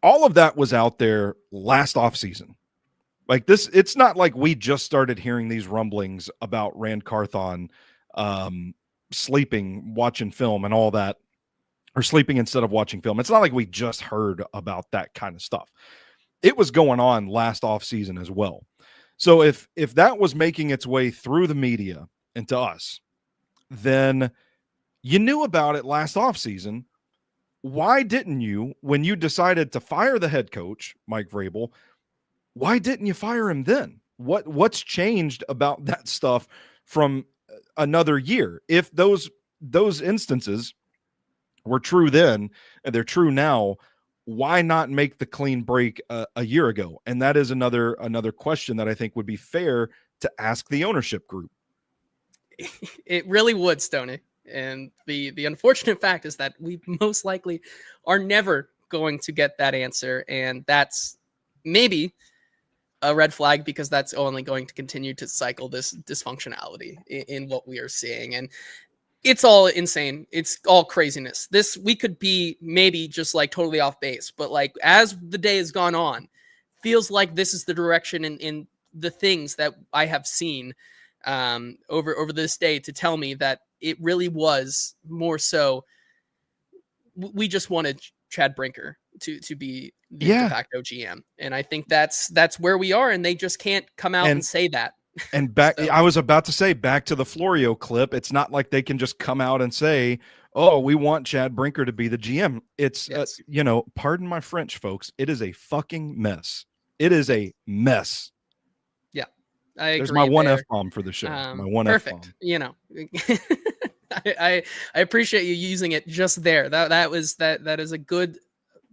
S2: all of that was out there last offseason, like this, it's not like we just started hearing these rumblings about Ran Carthon sleeping, watching film and all that, or sleeping instead of watching film. It's not like we just heard about that kind of stuff. It was going on last offseason as well. So if that was making its way through the media and to us, then you knew about it last offseason. Why didn't you, when you decided to fire the head coach, Mike Vrabel, why didn't you fire him then? What's changed about that stuff from another year? If those instances were true then and they're true now, why not make the clean break a year ago? And that is another question that I think would be fair to ask the ownership group.
S1: It really would, Stoney. And the unfortunate fact is that we most likely are never going to get that answer. And that's maybe a red flag, because that's only going to continue to cycle this dysfunctionality in what we are seeing. And it's all insane. It's all craziness. We could be maybe just like totally off base, but like as the day has gone on, feels like this is the direction in the things that I have seen over this day to tell me that it really was more so we just wanted Chad Brinker to be the de facto GM. And I think that's where we are, and they just can't come out and say that.
S2: And back, I was about to say, back to the Florio clip, it's not like they can just come out and say, oh, we want Chad Brinker to be the GM. It's, pardon my French, folks, it is a fucking mess. It is a mess.
S1: Yeah, I agree.
S2: There's my one F-bomb for the show. My one
S1: perfect.
S2: F-bomb.
S1: I appreciate you using it just there. That is a good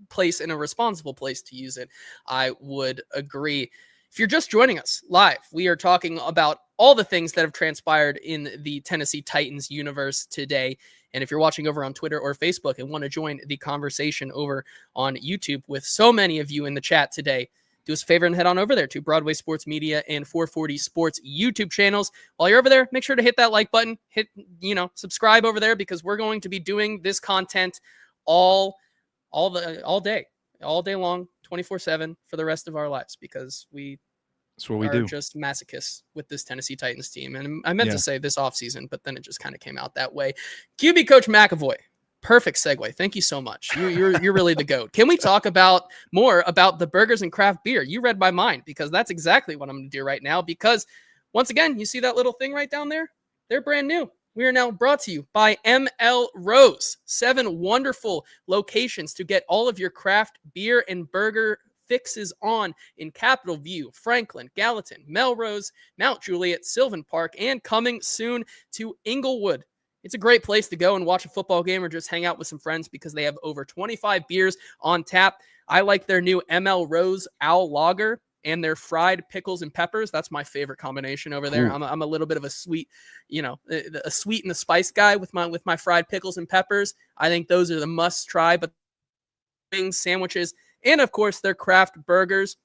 S1: place and a responsible place to use it. I would agree. If you're just joining us live, we are talking about all the things that have transpired in the Tennessee Titans universe today. And if you're watching over on Twitter or Facebook and want to join the conversation over on YouTube with so many of you in the chat today, do us a favor and head on over there to Broadway Sports Media and 440 Sports YouTube channels. While you're over there, make sure to hit that like button, subscribe over there, because we're going to be doing this content all day long, 24/7 for the rest of our lives, because
S2: that's what we
S1: are
S2: do.
S1: Just masochists with this Tennessee Titans team. And I meant to say this offseason, but then it just kind of came out that way. QB coach McAvoy. Perfect segue. Thank you so much. You're really the GOAT. Can we talk more about the burgers and craft beer? You read my mind, because that's exactly what I'm going to do right now. Because once again, you see that little thing right down there? They're brand new. We are now brought to you by ML Rose. 7 wonderful locations to get all of your craft beer and burger fixes on in Capitol View, Franklin, Gallatin, Melrose, Mount Juliet, Sylvan Park, and coming soon to Inglewood. It's a great place to go and watch a football game or just hang out with some friends, because they have over 25 beers on tap. I like their new ML Rose Owl Lager and their fried pickles and peppers. That's my favorite combination over there. I'm a little bit of a sweet, a sweet and the spice guy with my fried pickles and peppers. I think those are the must try. But wings, sandwiches, and of course their craft burgers.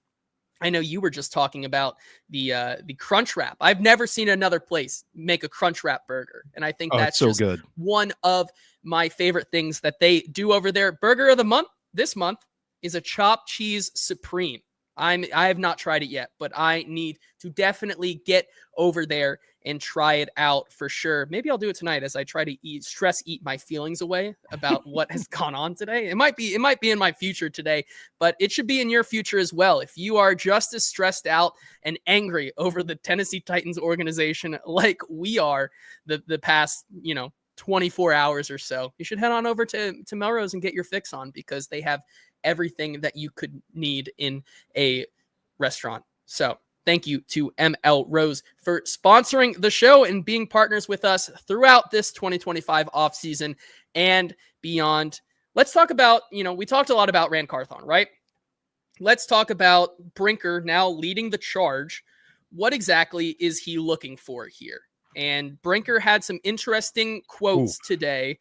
S1: I know you were just talking about the crunch wrap. I've never seen another place make a crunch wrap burger, and I think that's
S2: so
S1: just
S2: good.
S1: one of my favorite things that they do over there. Burger of the month this month is a chopped cheese supreme. I have not tried it yet, but I need to definitely get over there and try it out for sure. Maybe I'll do it tonight as I try to eat my feelings away about what has gone on today. It might be in my future today, but it should be in your future as well. If you are just as stressed out and angry over the Tennessee Titans organization like we are the past, 24 hours or so, you should head on over to Melrose and get your fix on, because they have everything that you could need in a restaurant. So thank you to ML Rose for sponsoring the show and being partners with us throughout this 2025 offseason and beyond. Let's talk about, we talked a lot about Ran Carthon, right? Let's talk about Brinker now leading the charge. What exactly is he looking for here? And Brinker had some interesting quotes today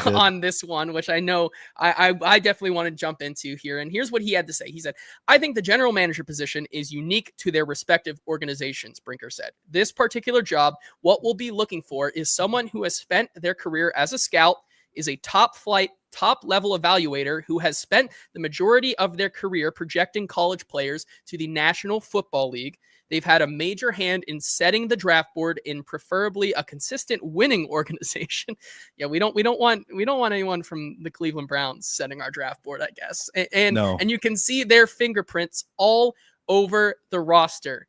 S1: on this one, which I know I definitely want to jump into here. And here's what he had to say. He said, "I think the general manager position is unique to their respective organizations," Brinker said. "This particular job, what we'll be looking for is someone who has spent their career as a scout, is a top-flight, top-level evaluator who has spent the majority of their career projecting college players to the National Football League. They've had a major hand in setting the draft board in preferably a consistent winning organization." Yeah, we don't want anyone from the Cleveland Browns setting our draft board, I guess. And you can see their fingerprints all over the roster.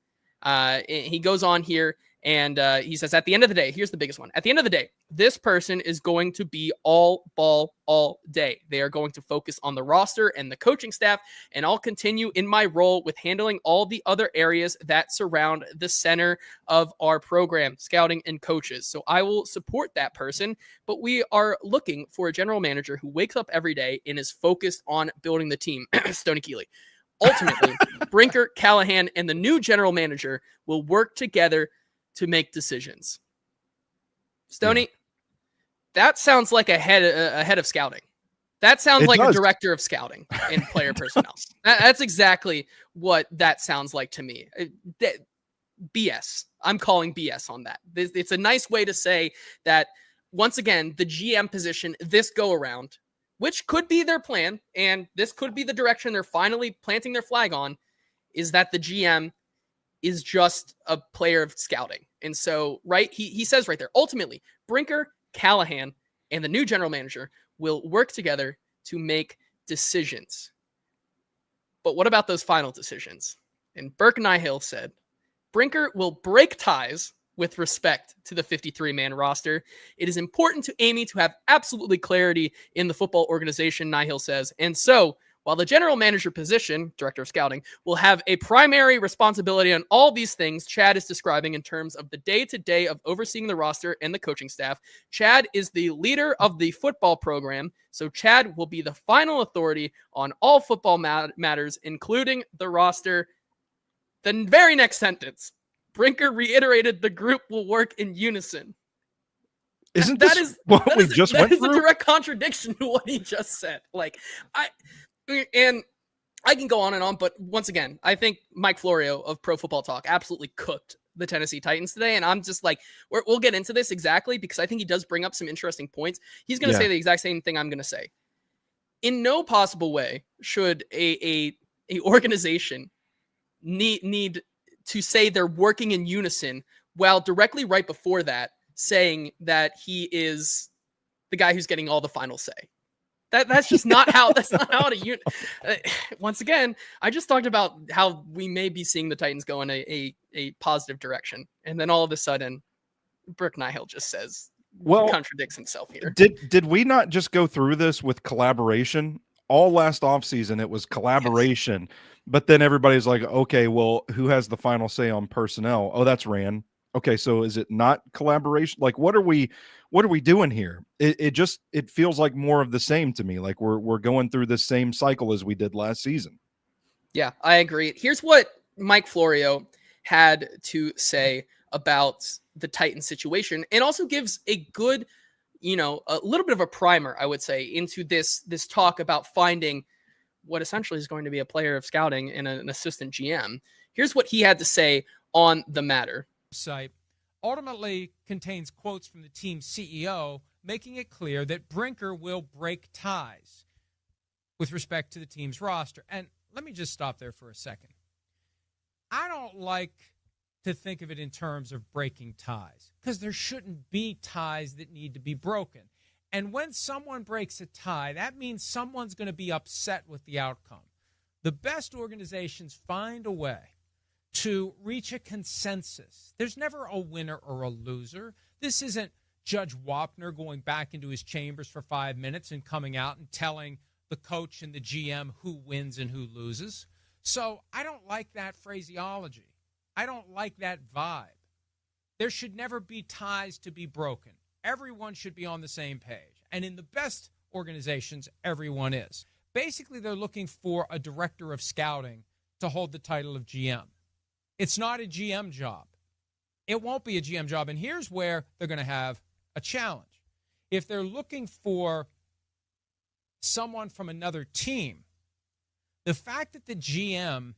S1: He goes on here and he says, "At the end of the day," here's the biggest one. "At the end of the day, this person is going to be all ball all day. They are going to focus on the roster and the coaching staff, and I'll continue in my role with handling all the other areas that surround the center of our program, scouting and coaches. So I will support that person, but we are looking for a general manager who wakes up every day and is focused on building the team." Stoney Keeley. Ultimately, Brinker, Callahan, and the new general manager will work together to make decisions. Stoney, that sounds like a head of scouting. That sounds like a director of scouting and player personnel. That's exactly what that sounds like to me. BS. I'm calling BS on that. It's a nice way to say that, once again, the GM position this go around, which could be their plan, and this could be the direction they're finally planting their flag on, is that the GM is just a player of scouting. And so, right, he says right there, ultimately, Brinker, Callahan, and the new general manager will work together to make decisions. But what about those final decisions? And Burke Nihill said, "Brinker will break ties with respect to the 53-man roster. It is important to Amy to have absolutely clarity in the football organization," Nihill says. "And so, while the general manager position, director of scouting, will have a primary responsibility on all these things Chad is describing in terms of the day-to-day of overseeing the roster and the coaching staff, Chad is the leader of the football program, so Chad will be the final authority on all football matters, including the roster." The very next sentence, Brinker reiterated the group will work in unison.
S2: Isn't this what we just went through?
S1: That is a direct contradiction to what he just said. And I can go on and on, but once again, I think Mike Florio of Pro Football Talk absolutely cooked the Tennessee Titans today. And I'm just like, we'll get into this exactly, because I think he does bring up some interesting points. He's going to say the exact same thing I'm going to say. In no possible way should a organization need to say they're working in unison while directly right before that saying that he is the guy who's getting all the final say. That's just not how once again, I just talked about how we may be seeing the Titans go in a positive direction. And then all of a sudden, Brooke Nihill just says, contradicts himself here.
S2: Did we not just go through this with collaboration? All last offseason, it was collaboration. Yes. But then everybody's like, okay, well, who has the final say on personnel? Oh, that's Ran. Okay, so is it not collaboration? Like, what are we doing here? It feels like more of the same to me. Like we're going through the same cycle as we did last season.
S1: Yeah, I agree. Here's what Mike Florio had to say about the Titan situation, and also gives a good, a little bit of a primer, I would say, into this talk about finding what essentially is going to be a player of scouting and an assistant GM. Here's what he had to say on the matter.
S6: Site ultimately contains quotes from the team's CEO making it clear that Brinker will break ties with respect to the team's roster. And let me just stop there for a second. I don't like to think of it in terms of breaking ties, because there shouldn't be ties that need to be broken. And when someone breaks a tie, that means someone's going to be upset with the outcome. The best organizations find a way to reach a consensus. There's never a winner or a loser. This isn't Judge Wapner going back into his chambers for 5 minutes and coming out and telling the coach and the GM who wins and who loses. So I don't like that phraseology. I don't like that vibe. There should never be ties to be broken. Everyone should be on the same page. And in the best organizations, everyone is. Basically, they're looking for a director of scouting to hold the title of GM. It's not a GM job. It won't be a GM job. And here's where they're going to have a challenge. If they're looking for someone from another team, the fact that the GM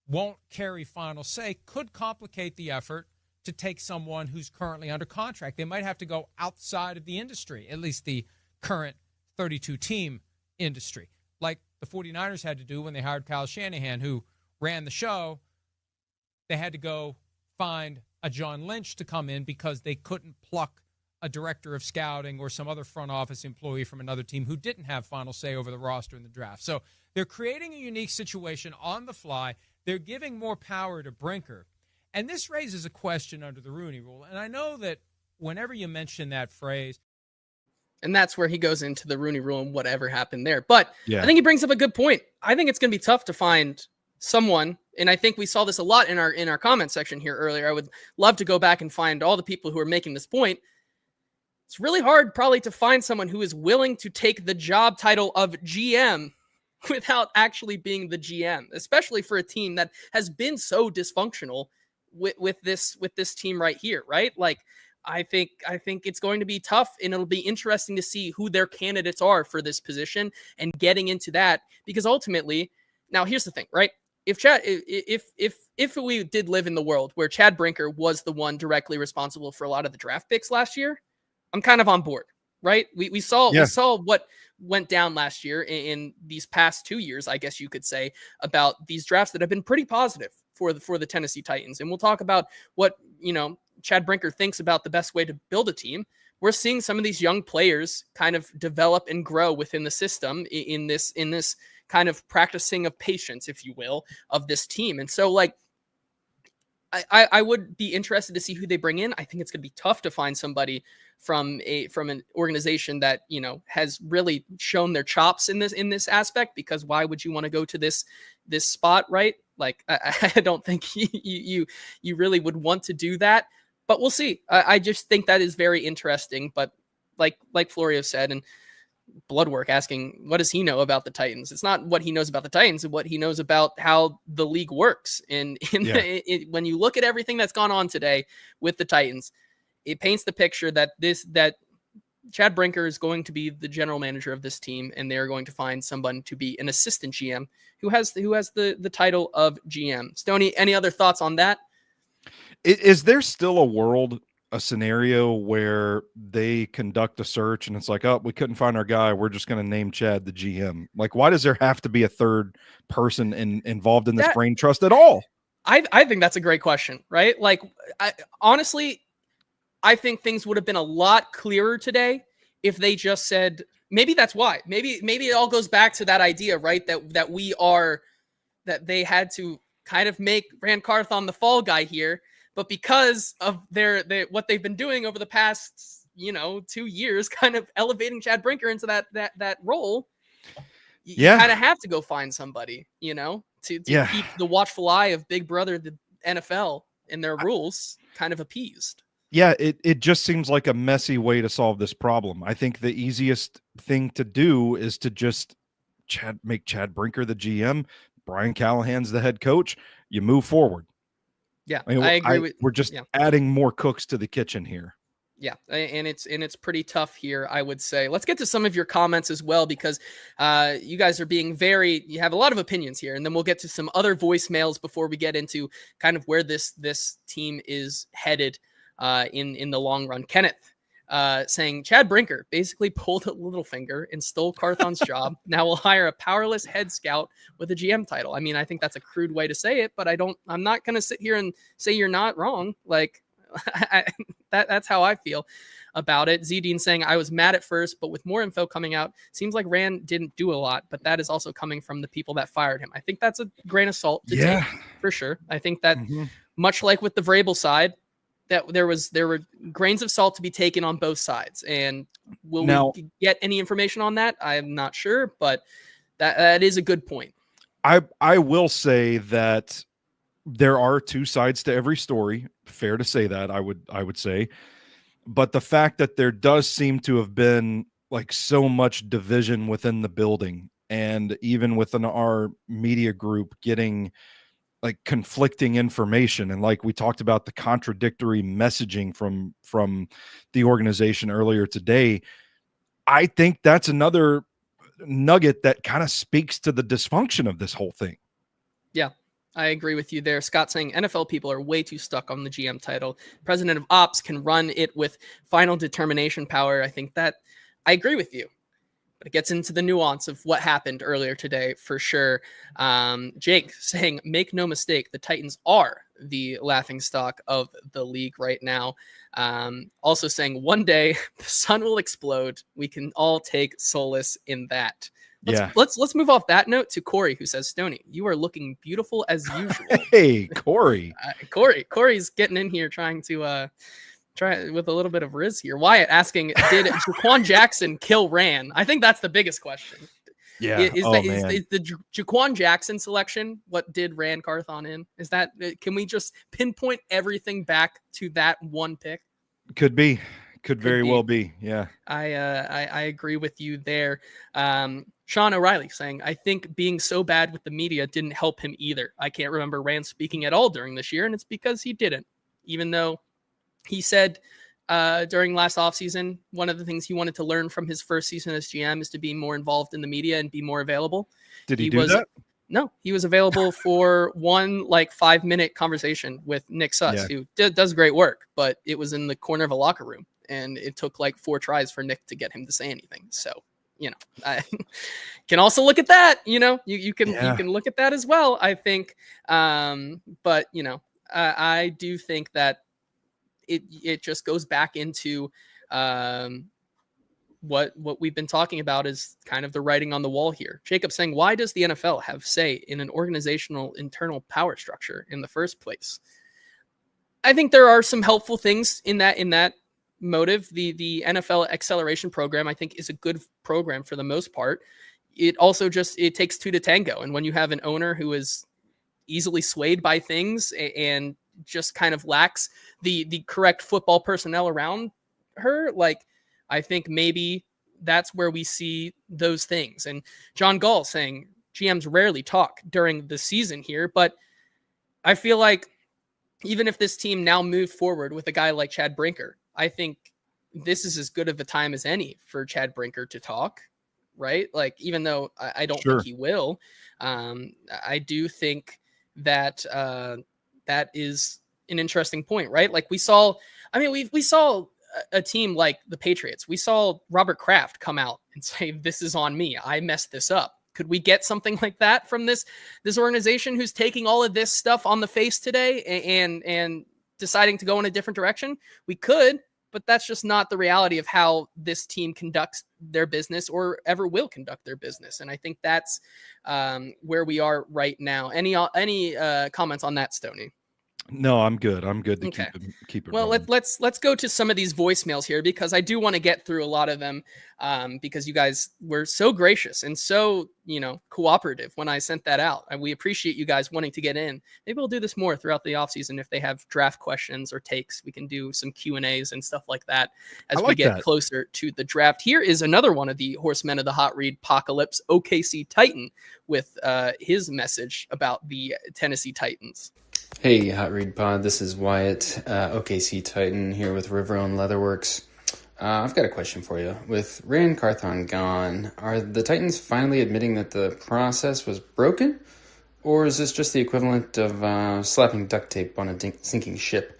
S6: won't carry final say could complicate the effort to take someone who's currently under contract. They might have to go outside of the industry, at least the current 32-team industry, like the 49ers had to do when they hired Kyle Shanahan, who ran the show. They had to go find a John Lynch to come in because they couldn't pluck a director of scouting or some other front office employee from another team who didn't have final say over the roster in the draft. So they're creating a unique situation on the fly. They're giving more power to Brinker. And this raises a question under the Rooney Rule. And I know that whenever you mention that phrase,
S1: and that's where he goes into the Rooney Rule and whatever happened there. But
S2: Yeah.
S1: I think he brings up a good point. I think it's going to be tough to find someone, and I think we saw this a lot in our comment section here earlier. I would love to go back and find all the people who are making this point. It's really hard probably to find someone who is willing to take the job title of GM without actually being the GM, especially for a team that has been so dysfunctional with this team right here, right? Like, I think it's going to be tough, and it'll be interesting to see who their candidates are for this position and getting into that, because ultimately, now here's the thing, right? If we did live in the world where Chad Brinker was the one directly responsible for a lot of the draft picks last year, I'm kind of on board, right? We saw what went down last year in these past 2 years, I guess you could say, about these drafts that have been pretty positive for the Tennessee Titans. And we'll talk about what, Chad Brinker thinks about the best way to build a team. We're seeing some of these young players kind of develop and grow within the system in this kind of practicing of patience, if you will, of this team. And so, like, I would be interested to see who they bring in. I think it's going to be tough to find somebody from an organization that, has really shown their chops in this aspect, because why would you want to go to this spot, right? Like, I don't think you really would want to do that, but we'll see. I just think that is very interesting. But like Florio said, and Bloodwork asking, what does he know about the Titans? It's not what he knows about the Titans, and what he knows about how the league works. And when you look at everything that's gone on today with the Titans, it paints the picture that Chad Brinker is going to be the general manager of this team, and they're going to find someone to be an assistant GM who has the title of GM. Stoney, any other thoughts on that?
S2: Is there still a scenario where they conduct a search and it's like, oh, we couldn't find our guy, we're just going to name Chad the GM? Like, why does there have to be a third person involved in this brain trust at all?
S1: I think that's a great question, right? Like, honestly, I think things would have been a lot clearer today if they just said, maybe that's why. Maybe it all goes back to that idea, right? That they had to kind of make Ran Carthon the fall guy here. But because of what they've been doing over the past, 2 years, kind of elevating Chad Brinker into that role, you kind of have to go find somebody, to keep the watchful eye of Big Brother, the NFL, and their rules kind of appeased.
S2: Yeah, it just seems like a messy way to solve this problem. I think the easiest thing to do is to just make Chad Brinker the GM, Brian Callahan's the head coach. You move forward.
S1: Yeah,
S2: I mean,
S1: I agree
S2: we're just adding more cooks to the kitchen here.
S1: Yeah, and it's pretty tough here, I would say. Let's get to some of your comments as well, because you guys are being you have a lot of opinions here, and then we'll get to some other voicemails before we get into kind of where this team is headed in the long run. Kenneth saying Chad Brinker basically pulled a little finger and stole Carthon's job. Now we'll hire a powerless head scout with a GM title. I mean, I think that's a crude way to say it, but I'm not going to sit here and say you're not wrong. Like, that's how I feel about it. Z Dean saying I was mad at first, but with more info coming out, seems like Ran didn't do a lot, but that is also coming from the people that fired him. I think that's a grain of salt to take for sure. I think that much like with the Vrabel side, that there were grains of salt to be taken on both sides. And will we get any information on that? I'm not sure, but that is a good point.
S2: I will say that there are two sides to every story. Fair to say that, I would say. But the fact that there does seem to have been like so much division within the building, and even within our media group getting like conflicting information, and like we talked about the contradictory messaging from the organization earlier today, I think that's another nugget that kind of speaks to the dysfunction of this whole thing.
S1: Yeah, I agree with you there. Scott saying NFL people are way too stuck on the GM title. President of Ops can run it with final determination power. I think that I agree with you, but it gets into the nuance of what happened earlier today for sure. Jake saying, make no mistake, the Titans are the laughingstock of the league right now. Also saying one day the sun will explode. We can all take solace in that. Let's move off that note to Corey, who says, Stoney, you are looking beautiful as usual.
S2: Hey, Corey.
S1: Corey's getting in here trying to try with a little bit of Riz here. Wyatt asking, did Jaquan Jackson kill Ran? I think that's the biggest question.
S2: Yeah.
S1: Is the Jaquan Jackson selection what did Ran Carthon in? Is that, can we just pinpoint everything back to that one pick?
S2: Could be. Could very well be. Yeah.
S1: I agree with you there. Sean O'Reilly saying, I think being so bad with the media didn't help him either. I can't remember Rand speaking at all during this year, and it's because he didn't. Even though he said during last offseason, one of the things he wanted to learn from his first season as GM is to be more involved in the media and be more available.
S2: Did he do that?
S1: No, he was available for one 5-minute conversation with Nick Suss, who does great work, but it was in the corner of a locker room, and it took 4 tries for Nick to get him to say anything. So, I can also look at that, you can look at that as well, I think. But, I do think that it just goes back into what we've been talking about is kind of the writing on the wall here. Jacob saying, why does the NFL have say in an organizational internal power structure in the first place? I think there are some helpful things in that motive. The NFL acceleration program, I think, is a good program for the most part. It also it takes two to tango. And when you have an owner who is easily swayed by things and just kind of lacks the correct football personnel around her, I think maybe that's where we see those things. And John Gall saying GMs rarely talk during the season here, but I feel like even if this team now moved forward with a guy like Chad Brinker, I think this is as good of a time as any for Chad Brinker to talk, right? Even though I don't think he will, I do think that that is an interesting point, right? We saw a team like the Patriots. We saw Robert Kraft come out and say, this is on me. I messed this up. Could we get something like that from this organization who's taking all of this stuff on the face today and deciding to go in a different direction? We could, but that's just not the reality of how this team conducts their business or ever will conduct their business. And I think that's where we are right now. Any comments on that, Stoney?
S2: No, I'm good. I'm good to
S1: Okay.
S2: keep it
S1: Well,
S2: rolling.
S1: let's go to some of these voicemails here, because I do want to get through a lot of them, because you guys were so gracious and so, cooperative when I sent that out. And we appreciate you guys wanting to get in. Maybe we'll do this more throughout the offseason. If they have draft questions or takes, we can do some Q&As and stuff like that as
S2: I
S1: we
S2: like
S1: get
S2: that.
S1: closer to the draft. Here is another one of the horsemen of the Hot Read Apocalypse, OKC Titan, with his message about the Tennessee Titans.
S7: Hey, Hot Read Pod. This is Wyatt, OKC Titan, here with River on Leatherworks. I've got a question for you. With Ran Carthon gone, are the Titans finally admitting that the process was broken? Or is this just the equivalent of slapping duct tape on a sinking ship?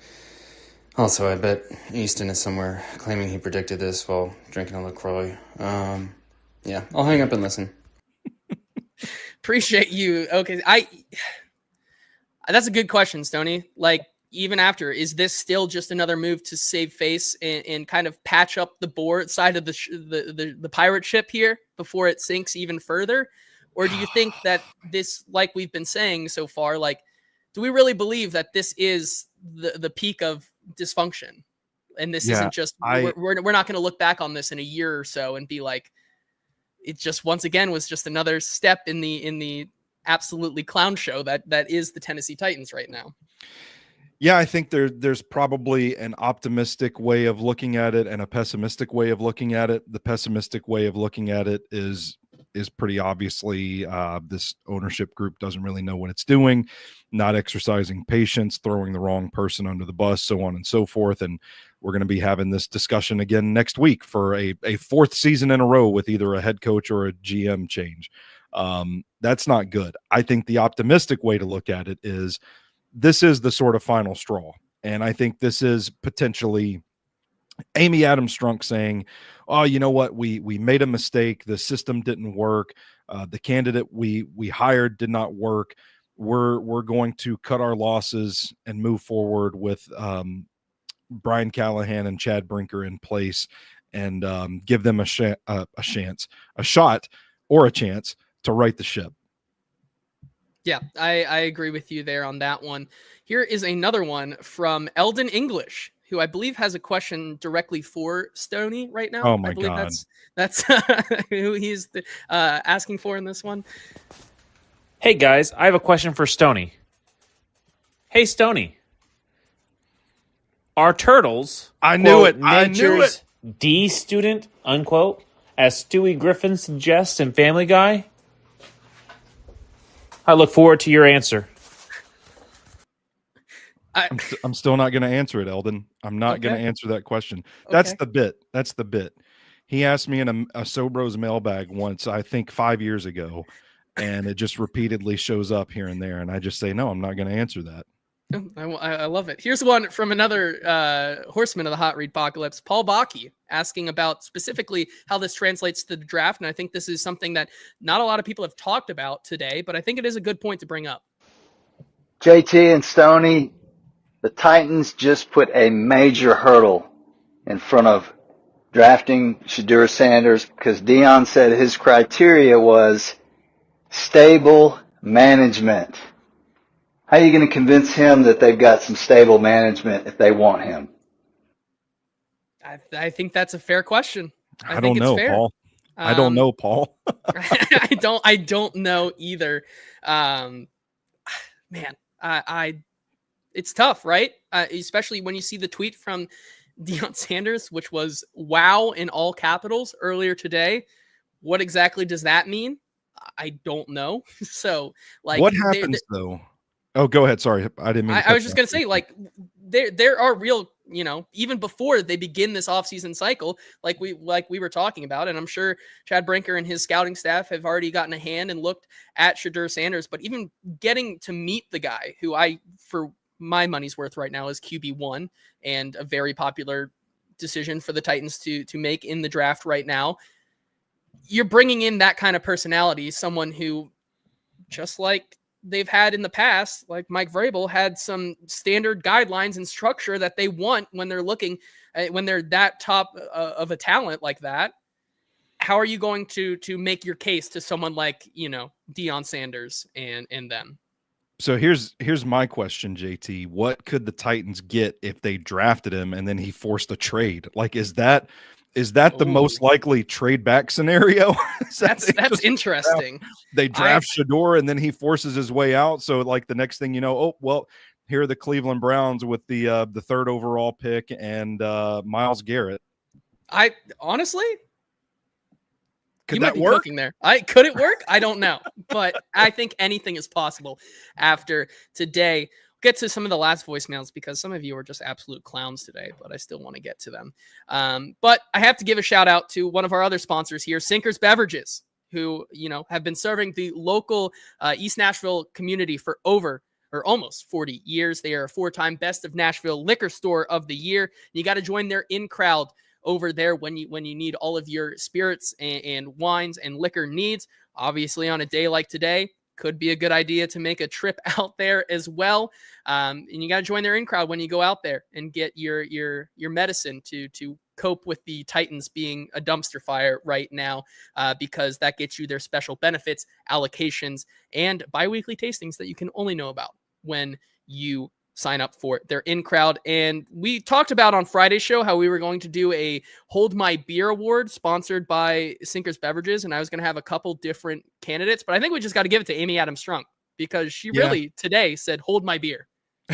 S7: Also, I bet Easton is somewhere claiming he predicted this while drinking a LaCroix. Yeah, I'll hang up and listen.
S1: Appreciate you. Okay, that's a good question, Stoney. Like, even after, is this still just another move to save face and kind of patch up the board side of the pirate ship here before it sinks even further? Or do you think that this, like we've been saying so far, like, do we really believe that this is the peak of dysfunction? And this isn't just, we're not going to look back on this in a year or so and be like, it just once again was just another step in the absolutely clown show that is the Tennessee Titans right now.
S2: Yeah, I think there's probably an optimistic way of looking at it and a pessimistic way of looking at it. The pessimistic way of looking at it is pretty obviously this ownership group doesn't really know what it's doing, not exercising patience, throwing the wrong person under the bus, so on and so forth. And we're going to be having this discussion again next week for a fourth season in a row with either a head coach or a GM change. That's not good. I think the optimistic way to look at it is this is the sort of final straw. And I think this is potentially Amy Adams Strunk saying, oh, you know what? We made a mistake. The system didn't work. The candidate we hired did not work. We're going to cut our losses and move forward with Brian Callahan and Chad Brinker in place and give them a shot or a chance to right the ship.
S1: Yeah, I agree with you there on that one. Here is another one from Eldon English, who I believe has a question directly for Stoney right now.
S2: Oh my
S1: I believe
S2: God.
S1: That's who he's asking for in this one.
S8: Hey guys, I have a question for Stoney. Hey Stoney, are turtles?
S2: I knew
S8: quote,
S2: it. I knew
S8: nature's
S2: it.
S8: D student, unquote, as Stewie Griffin suggests in Family Guy? I look forward to your answer.
S2: I'm still not going to answer it, Eldon. I'm not going to answer that question. That's the bit. That's the bit. He asked me in a Sobros mailbag once, I think 5 years ago, and it just repeatedly shows up here and there. And I just say, no, I'm not going to answer that.
S1: I love it. Here's one from another horseman of the Hot Read Apocalypse, Paul Bakke, asking about specifically how this translates to the draft. And I think this is something that not a lot of people have talked about today, but I think it is a good point to bring up.
S9: JT and Stoney, the Titans just put a major hurdle in front of drafting Shedeur Sanders because Deion said his criteria was stable management. How are you going to convince him that they've got some stable management if they want him?
S1: I think that's a fair question.
S2: I don't know, Paul. I don't know, Paul.
S1: I don't know either. Man, it's tough, right? Especially when you see the tweet from Deion Sanders, which was "wow" in all capitals earlier today. What exactly does that mean? I don't know. So, like,
S2: what happens though? Oh, go ahead. Sorry, I didn't mean.
S1: I was just gonna say, like, there are real, even before they begin this offseason cycle, like we were talking about, and I'm sure Chad Brinker and his scouting staff have already gotten a hand and looked at Shedeur Sanders, but even getting to meet the guy who for my money's worth right now is QB1 and a very popular decision for the Titans to make in the draft right now. You're bringing in that kind of personality, someone who, just like they've had in the past, like Mike Vrabel, had some standard guidelines and structure that they want when they're looking, when they're that top of a talent like that. How are you going to make your case to someone like, Deion Sanders and them?
S2: So here's my question, JT. What could the Titans get if they drafted him and then he forced a trade? Like, is that the most likely trade back scenario?
S1: That's interesting.
S2: They draft Shador and then he forces his way out. So like the next thing you know, oh well, here are the Cleveland Browns with the 3rd overall pick and Myles Garrett.
S1: I honestly,
S2: could
S1: you
S2: that
S1: might be
S2: work?
S1: cooking there. Could it work? I don't know, but I think anything is possible after today. Get to some of the last voicemails because some of you are just absolute clowns today, but I still want to get to them. But I have to give a shout out to one of our other sponsors here, Sinkers Beverages, who, have been serving the local East Nashville community for almost 40 years. They are a 4-time Best of Nashville Liquor Store of the Year. You got to join their in-crowd over there when you need all of your spirits and wines and liquor needs. Obviously, on a day like today, could be a good idea to make a trip out there as well. And you got to join their in-crowd when you go out there and get your medicine to cope with the Titans being a dumpster fire right now, because that gets you their special benefits, allocations, and biweekly tastings that you can only know about when you sign up for their in-crowd. And we talked about on Friday's show how we were going to do a Hold My Beer Award sponsored by Sinkers Beverages, and I was going to have a couple different candidates, but I think we just got to give it to Amy Adams Strunk because she really today said, hold my beer.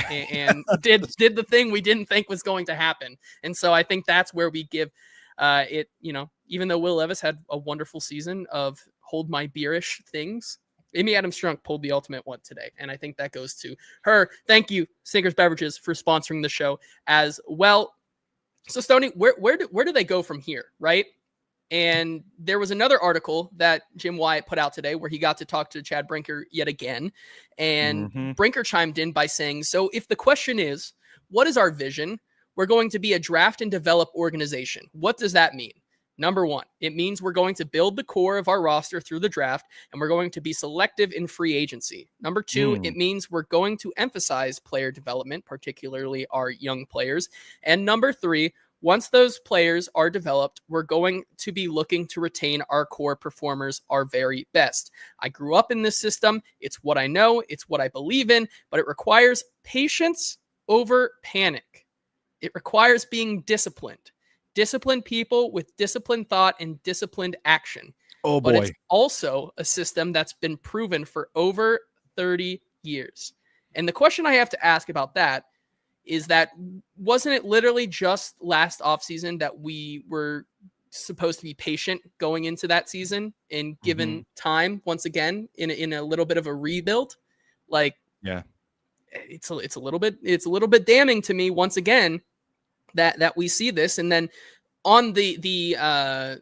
S1: And did the thing we didn't think was going to happen. And so I think that's where we give it, even though Will Levis had a wonderful season of hold my beerish things, Amy Adams Strunk pulled the ultimate one today. And I think that goes to her. Thank you, Sinkers Beverages, for sponsoring the show as well. So Stoney, where do they go from here? Right. And there was another article that Jim Wyatt put out today where he got to talk to Chad Brinker yet again. And Brinker chimed in by saying, so if the question is, what is our vision? We're going to be a draft and develop organization. What does that mean? Number one, it means we're going to build the core of our roster through the draft, and we're going to be selective in free agency. Number two, it means we're going to emphasize player development, particularly our young players. And number three, once those players are developed, we're going to be looking to retain our core performers, our very best. I grew up in this system. It's what I know. It's what I believe in, but it requires patience over panic. It requires being disciplined. Disciplined people with disciplined thought and disciplined action.
S2: Oh, boy.
S1: But it's also a system that's been proven for over 30 years. And the question I have to ask about that is that wasn't it literally just last offseason that we were supposed to be patient going into that season and given time once again in a little bit of a rebuild? Like, yeah, it's a little bit damning to me once again that we see this. And then on the I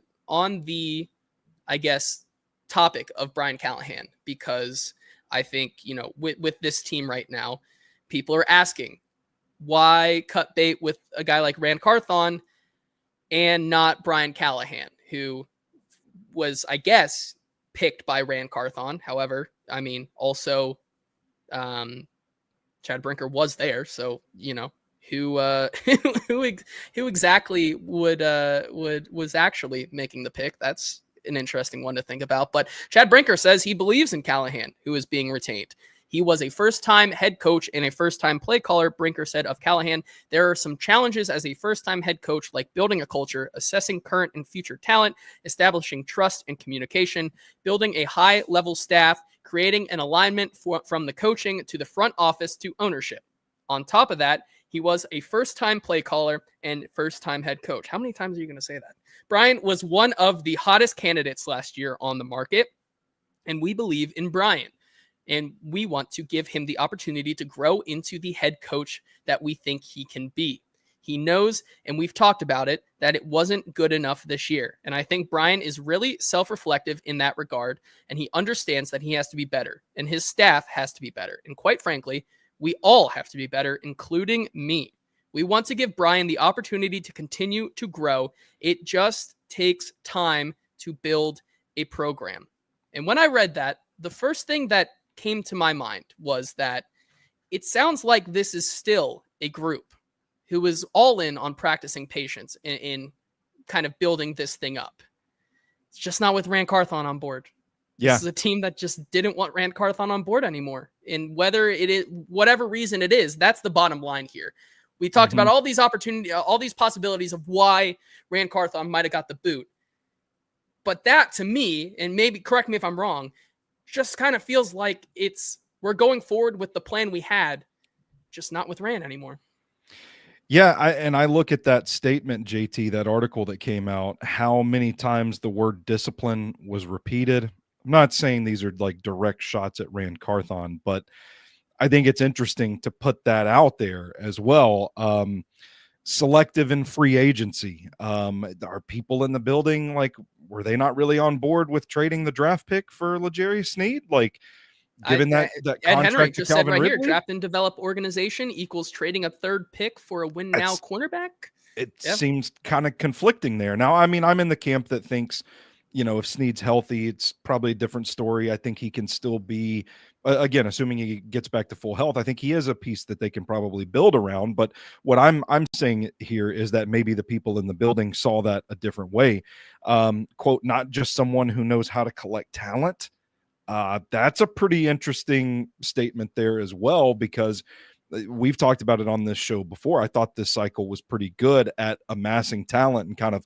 S1: guess topic of Brian Callahan, because I think, with this team right now, people are asking, why cut bait with a guy like Ran Carthon and not Brian Callahan, who was, I guess, picked by Ran Carthon. However, I mean, also Chad Brinker was there. So, who exactly was actually making the pick? That's an interesting one to think about. But Chad Brinker says he believes in Callahan, who is being retained. He was a first-time head coach and a first-time play caller. Brinker said of Callahan, there are some challenges as a first-time head coach, like building a culture, assessing current and future talent, establishing trust and communication, building a high-level staff, creating an alignment from the coaching to the front office to ownership. On top of that, he was a first-time play caller and first-time head coach. How many times are you going to say that? Brian was one of the hottest candidates last year on the market, and we believe in Brian. And we want to give him the opportunity to grow into the head coach that we think he can be. He knows, and we've talked about it, that it wasn't good enough this year. And I think Brian is really self-reflective in that regard, and he understands that he has to be better, and his staff has to be better. And quite frankly, we all have to be better, including me. We want to give Brian the opportunity to continue to grow. It just takes time to build a program. And when I read that, the first thing that came to my mind was that it sounds like this is still a group who is all in on practicing patience in kind of building this thing up. It's just not with Ran Carthon on board. Yeah. This is a team that just didn't want Ran Carthon on board anymore. And whether it is whatever reason it is, that's the bottom line here. We talked about all these opportunities, all these possibilities of why Ran Carthon might have got the boot. But that to me, and maybe correct me if I'm wrong, just kind of feels like we're going forward with the plan we had, just not with Ran anymore.
S2: Yeah, I look at that statement, JT, that article that came out, how many times the word discipline was repeated. I'm not saying these are like direct shots at Ran Carthon, but I think it's interesting to put that out there as well. Selective in free agency. Are people in the building, like, were they not really on board with trading the draft pick for L'Jarius Sneed? Like, given that
S1: Ed
S2: contract
S1: Henry
S2: to
S1: just said
S2: Calvin
S1: right
S2: Ridley?
S1: here, draft and develop organization equals trading a third pick for a win now cornerback.
S2: It seems kind of conflicting there. Now, I mean, I'm in the camp that thinks, if Sneed's healthy, it's probably a different story. I think he can still be, again, assuming he gets back to full health, I think he is a piece that they can probably build around. But what I'm saying here is that maybe the people in the building saw that a different way. Quote, not just someone who knows how to collect talent. That's a pretty interesting statement there as well, because we've talked about it on this show before. I thought this cycle was pretty good at amassing talent and kind of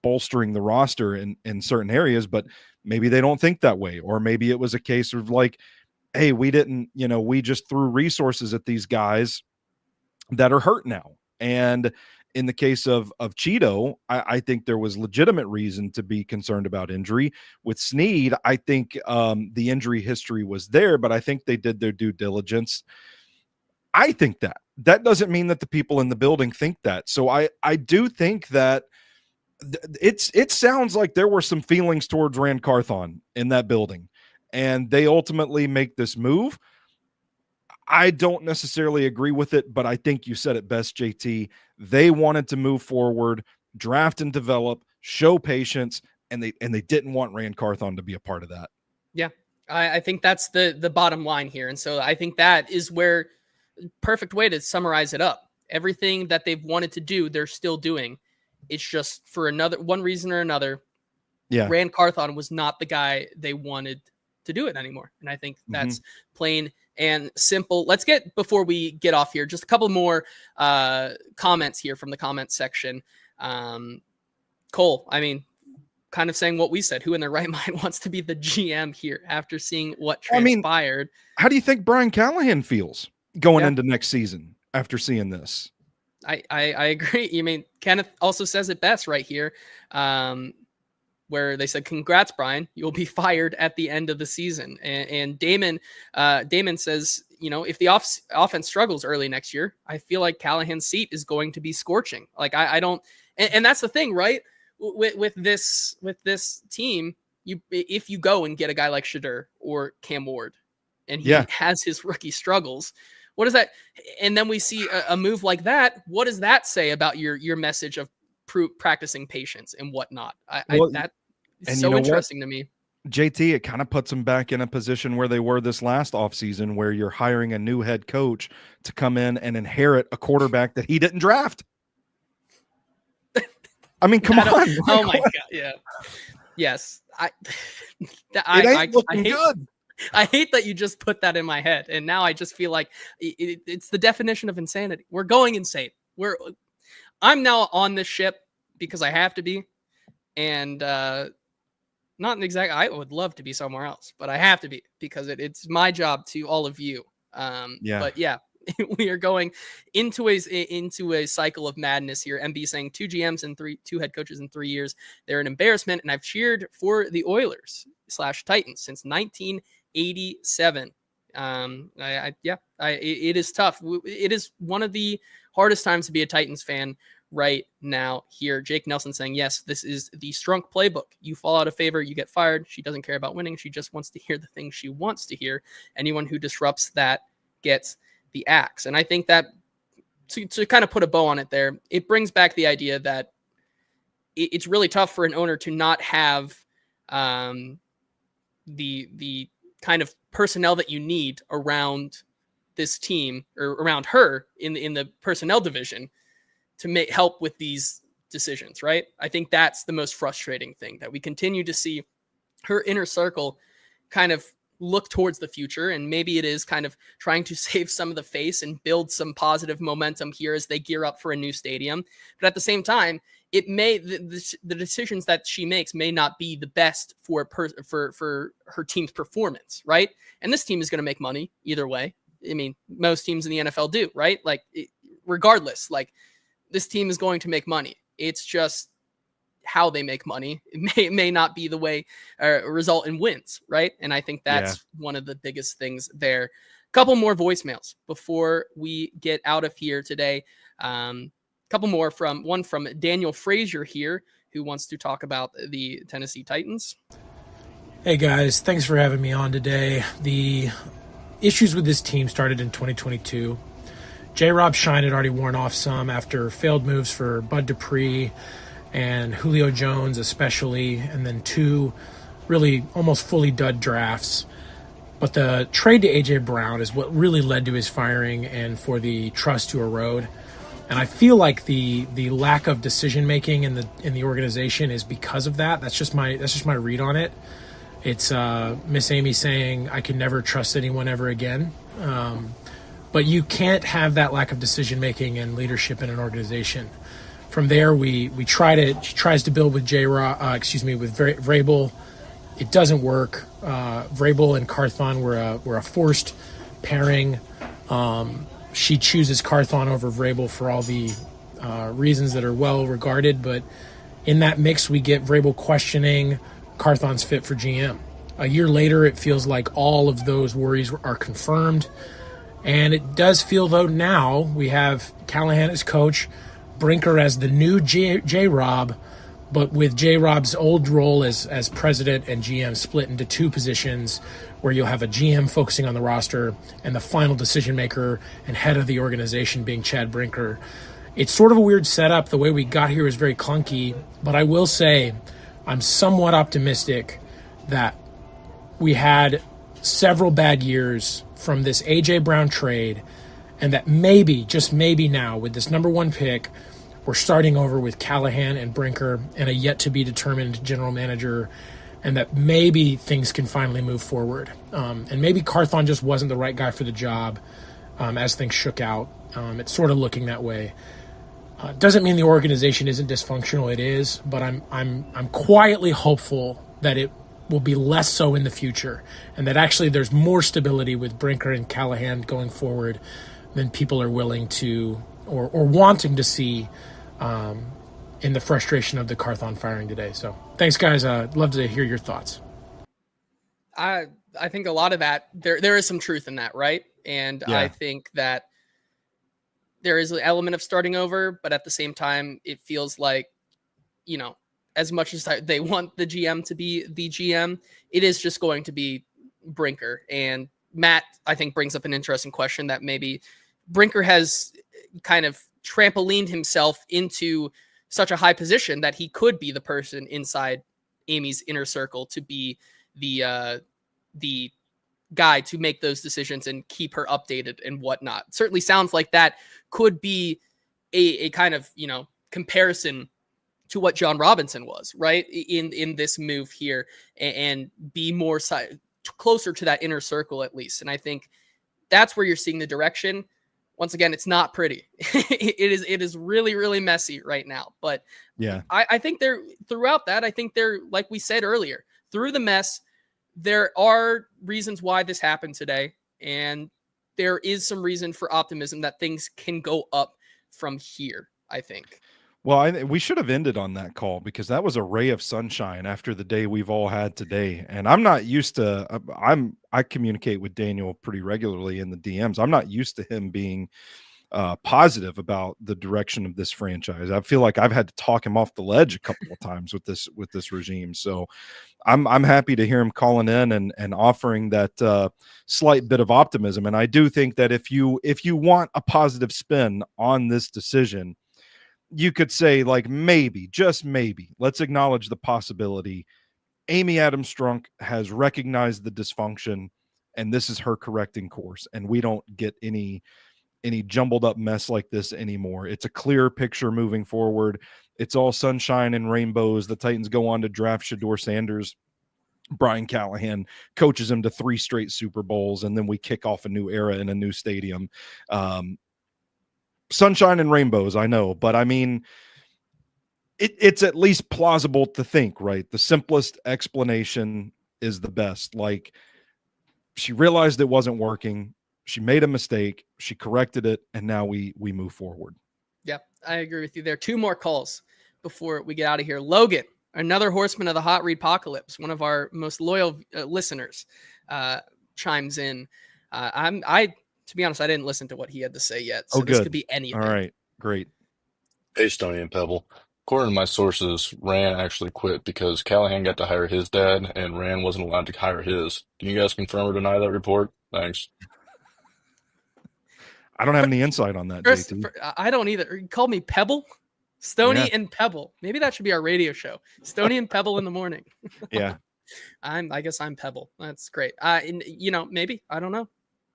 S2: bolstering the roster in certain areas, but maybe they don't think that way. Or maybe it was a case of like, hey, we didn't, we just threw resources at these guys that are hurt now. And in the case of Cheeto, I think there was legitimate reason to be concerned about injury. With Sneed, I think the injury history was there, but I think they did their due diligence. I think that doesn't mean that the people in the building think that. So I do think that it sounds like there were some feelings towards Ran Carthon in that building, and they ultimately make this move. I don't necessarily agree with it, but I think you said it best, JT. They wanted to move forward, draft and develop, show patience, and they didn't want Ran Carthon to be a part of that.
S1: Yeah, I think that's the bottom line here. And so I think that is where perfect way to summarize it up. Everything that they've wanted to do, they're still doing. It's just for one reason or another.
S2: Yeah.
S1: Ran Carthon was not the guy they wanted to do it anymore. And I think that's plain and simple. Let's get, before we get off here, just a couple more comments here from the comments section. Cole, I mean, kind of saying what we said, who in their right mind wants to be the GM here after seeing what transpired?
S2: How do you think Brian Callahan feels going into next season after seeing this?
S1: I agree. You mean, Kenneth also says it best right here, where they said, congrats, Brian, you'll be fired at the end of the season. And Damon says, if the offense struggles early next year, I feel like Callahan's seat is going to be scorching. Like I don't, and that's the thing, right? With this team, if you go and get a guy like Shedeur or Cam Ward, and he has his rookie struggles, what is that? And then we see a move like that. What does that say about your message of practicing patience and whatnot? That's so interesting to me.
S2: JT, it kind of puts them back in a position where they were this last offseason, where you're hiring a new head coach to come in and inherit a quarterback that he didn't draft. I mean, come on.
S1: Oh my God. Yeah. Yes. I
S2: hate good.
S1: I hate that you just put that in my head. And now I just feel like it's the definition of insanity. We're going insane. I'm now on this ship because I have to be. And not exactly, I would love to be somewhere else, but I have to be because it's my job to all of you. But yeah, we are going into a cycle of madness here. MB saying 2 GMs and 2 head coaches in 3 years. They're an embarrassment. And I've cheered for the Oilers / Titans since 1987. It is tough. It is one of the hardest times to be a Titans fan right now here. Jake Nelson saying, yes, this is the Strunk playbook. You fall out of favor, you get fired. She doesn't care about winning. She just wants to hear the things she wants to hear. Anyone who disrupts that gets the axe. And I think that to kind of put a bow on it there, it brings back the idea that it's really tough for an owner to not have the kind of personnel that you need around this team or around her in the personnel division to help with these decisions, right? I think that's the most frustrating thing, that we continue to see her inner circle kind of look towards the future, and maybe it is kind of trying to save some of the face and build some positive momentum here as they gear up for a new stadium. But at the same time, it may the decisions that she makes may not be the best for her team's performance, right? And this team is going to make money either way. I mean, most teams in the NFL do, right? Like, regardless, like, this team is going to make money. It's just how they make money. It may not be the way result in wins, right? And I think that's one of the biggest things there. A couple more voicemails before we get out of here today. Couple more from Daniel Frazier here, who wants to talk about the Tennessee Titans.
S10: Hey guys, thanks for having me on today. The issues with this team started in 2022. J-Rob's shine had already worn off some after failed moves for Bud Dupree and Julio Jones especially, and then 2 really almost fully dud drafts. But the trade to A.J. Brown is what really led to his firing and for the trust to erode. And I feel like the lack of decision making in the organization is because of that. That's just my read on it. It's Miss Amy saying I can never trust anyone ever again. But you can't have that lack of decision making and leadership in an organization. From there, she tries to build with with Vrabel. It doesn't work. Vrabel and Carthon were a forced pairing. She chooses Carthon over Vrabel for all the reasons that are well regarded, but in that mix, we get Vrabel questioning Carthon's fit for GM. A year later, it feels like all of those worries are confirmed, and it does feel, though, now we have Callahan as coach, Brinker as the new J-Rob, but with J-Rob's old role as president and GM split into 2 positions, where you'll have a GM focusing on the roster and the final decision maker and head of the organization being Chad Brinker. It's sort of a weird setup. The way we got here is very clunky, but I will say I'm somewhat optimistic that we had several bad years from this A.J. Brown trade, and that maybe, just maybe now, with this number 1 pick, we're starting over with Callahan and Brinker and a yet-to-be-determined general manager, and that maybe things can finally move forward. And maybe Carthon just wasn't the right guy for the job as things shook out. It's sort of looking that way. Doesn't mean the organization isn't dysfunctional. It is, but I'm quietly hopeful that it will be less so in the future, and that actually there's more stability with Brinker and Callahan going forward than people are willing to or wanting to see in the frustration of the Carthon firing today. So thanks, guys. I'd love to hear your thoughts.
S1: I think a lot of that, there is some truth in that, right? And I think that there is an element of starting over, but at the same time, it feels like, as much as they want the GM to be the GM, it is just going to be Brinker. And Matt, I think, brings up an interesting question that maybe Brinker has kind of trampolined himself into such a high position that he could be the person inside Amy's inner circle to be the guy to make those decisions and keep her updated and whatnot. It certainly sounds like that could be a kind of, comparison to what John Robinson was, right? In this move here, and be more closer to that inner circle at least. And I think that's where you're seeing the direction. Once again, it's not pretty. It is really, really messy right now. But yeah, I think throughout that, I think like we said earlier, through the mess, there are reasons why this happened today. And there is some reason for optimism that things can go up from here, I think.
S2: Well, we should have ended on that call, because that was a ray of sunshine after the day we've all had today. And I'm not used to, I communicate with Daniel pretty regularly in the DMs. I'm not used to him being positive about the direction of this franchise. I feel like I've had to talk him off the ledge a couple of times with this regime. So I'm happy to hear him calling in and offering that slight bit of optimism. And I do think that if you want a positive spin on this decision, you could say, like, maybe, just maybe, let's acknowledge the possibility Amy Adams Strunk has recognized the dysfunction, and this is her correcting course, and we don't get any jumbled up mess like this anymore. It's a clear picture moving forward. It's all sunshine and rainbows. The Titans go on to draft Shedeur Sanders Brian Callahan coaches him to 3 straight Super Bowls, and then we kick off a new era in a new stadium. Sunshine and rainbows, I know, but I mean, it's at least plausible to think, right? The simplest explanation is the best. Like, she realized it wasn't working. She made a mistake. She corrected it, and now we move forward.
S1: Yep, I agree with you there. 2 more calls before we get out of here. Logan, another horseman of the Hot Read Apocalypse, one of our most loyal listeners, chimes in. To be honest, I didn't listen to what he had to say yet, so this could be anything.
S2: All right, great.
S11: Hey, Stoney and Pebble. According to my sources, Ran actually quit because Callahan got to hire his dad and Ran wasn't allowed to hire his. Can you guys confirm or deny that report? Thanks.
S2: I don't have any insight on that, JT.
S1: I don't either. You called me Pebble? Stoney and Pebble. Maybe that should be our radio show. Stoney and Pebble in the morning.
S2: Yeah.
S1: I guess I'm Pebble. That's great. And, maybe. I don't know.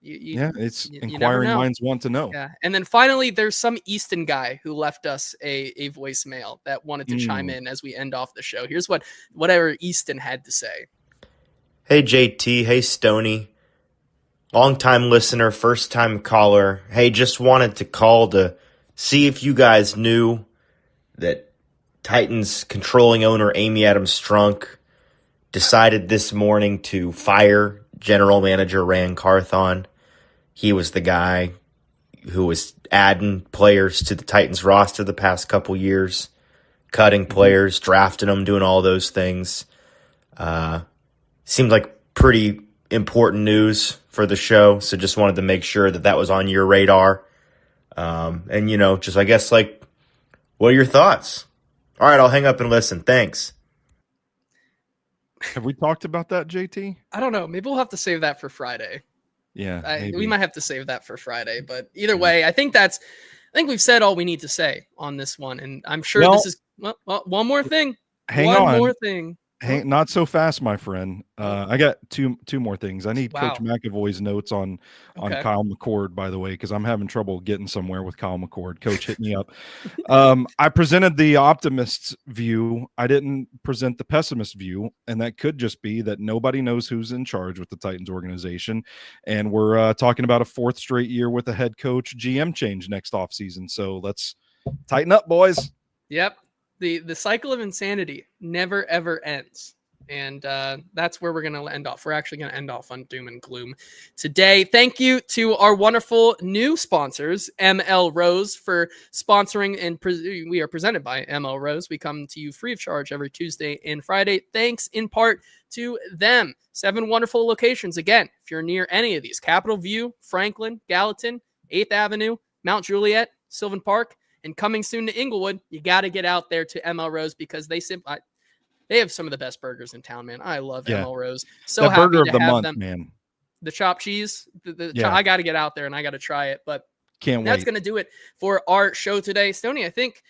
S2: It's inquiring minds want to know.
S1: Yeah. And then finally, there's some Easton guy who left us a voicemail that wanted to chime in as we end off the show. Here's whatever Easton had to say.
S12: Hey, JT. Hey, Stoney. Long-time listener, first-time caller. Hey, just wanted to call to see if you guys knew that Titans controlling owner Amy Adams Strunk decided this morning to fire general manager Ran Carthon. He was the guy who was adding players to the Titans roster the past couple years, cutting players, drafting them, doing all those things. Seemed like pretty important news for the show, so just wanted to make sure that was on your radar. And, just I guess, what are your thoughts? All right, I'll hang up and listen. Thanks.
S2: Have we talked about that, JT?
S1: I don't know. Maybe we'll have to save that for Friday.
S2: Yeah,
S1: we might have to save that for Friday, but either way, I think we've said all we need to say on this one, and I'm sure this is one more thing. One more thing.
S2: Not so fast, my friend. I got two more things. I need Coach McAvoy's notes on Kyle McCord, by the way, because I'm having trouble getting somewhere with Kyle McCord. Coach, hit me up. I presented the optimist's view. I didn't present the pessimist view, and that could just be that nobody knows who's in charge with the Titans organization, and we're talking about a 4th straight year with a head coach GM change next offseason. So let's tighten up, boys.
S1: Yep. The cycle of insanity never, ever ends. And that's where we're going to end off. We're actually going to end off on doom and gloom today. Thank you to our wonderful new sponsors, ML Rose, for sponsoring. And we are presented by ML Rose. We come to you free of charge every Tuesday and Friday. Thanks in part to them. 7 wonderful locations. Again, if you're near any of these, Capitol View, Franklin, Gallatin, 8th Avenue, Mount Juliet, Sylvan Park, and coming soon to Inglewood, you got to get out there to ML Rose because they have some of the best burgers in town, man. I love ML Rose. So
S2: the
S1: happy
S2: burger
S1: to
S2: of the
S1: have
S2: month,
S1: them.
S2: Man.
S1: The chopped cheese. I got to get out there and I got to try it. But that's going to do it for our show today. Stoney, I think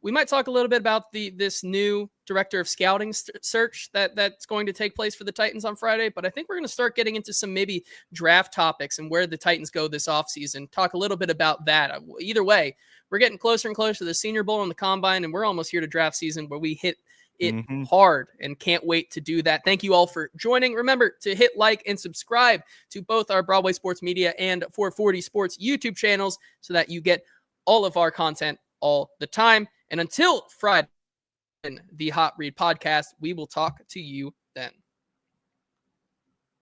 S1: we might talk a little bit about this new director of scouting search that's going to take place for the Titans on Friday. But I think we're going to start getting into some maybe draft topics and where the Titans go this offseason. Talk a little bit about that. Either way, we're getting closer and closer to the Senior Bowl and the Combine, and we're almost here to draft season where we hit it hard and can't wait to do that. Thank you all for joining. Remember to hit like and subscribe to both our Broadway Sports Media and 440 Sports YouTube channels so that you get all of our content all the time. And until Friday, the Hot Read Podcast, we will talk to you then.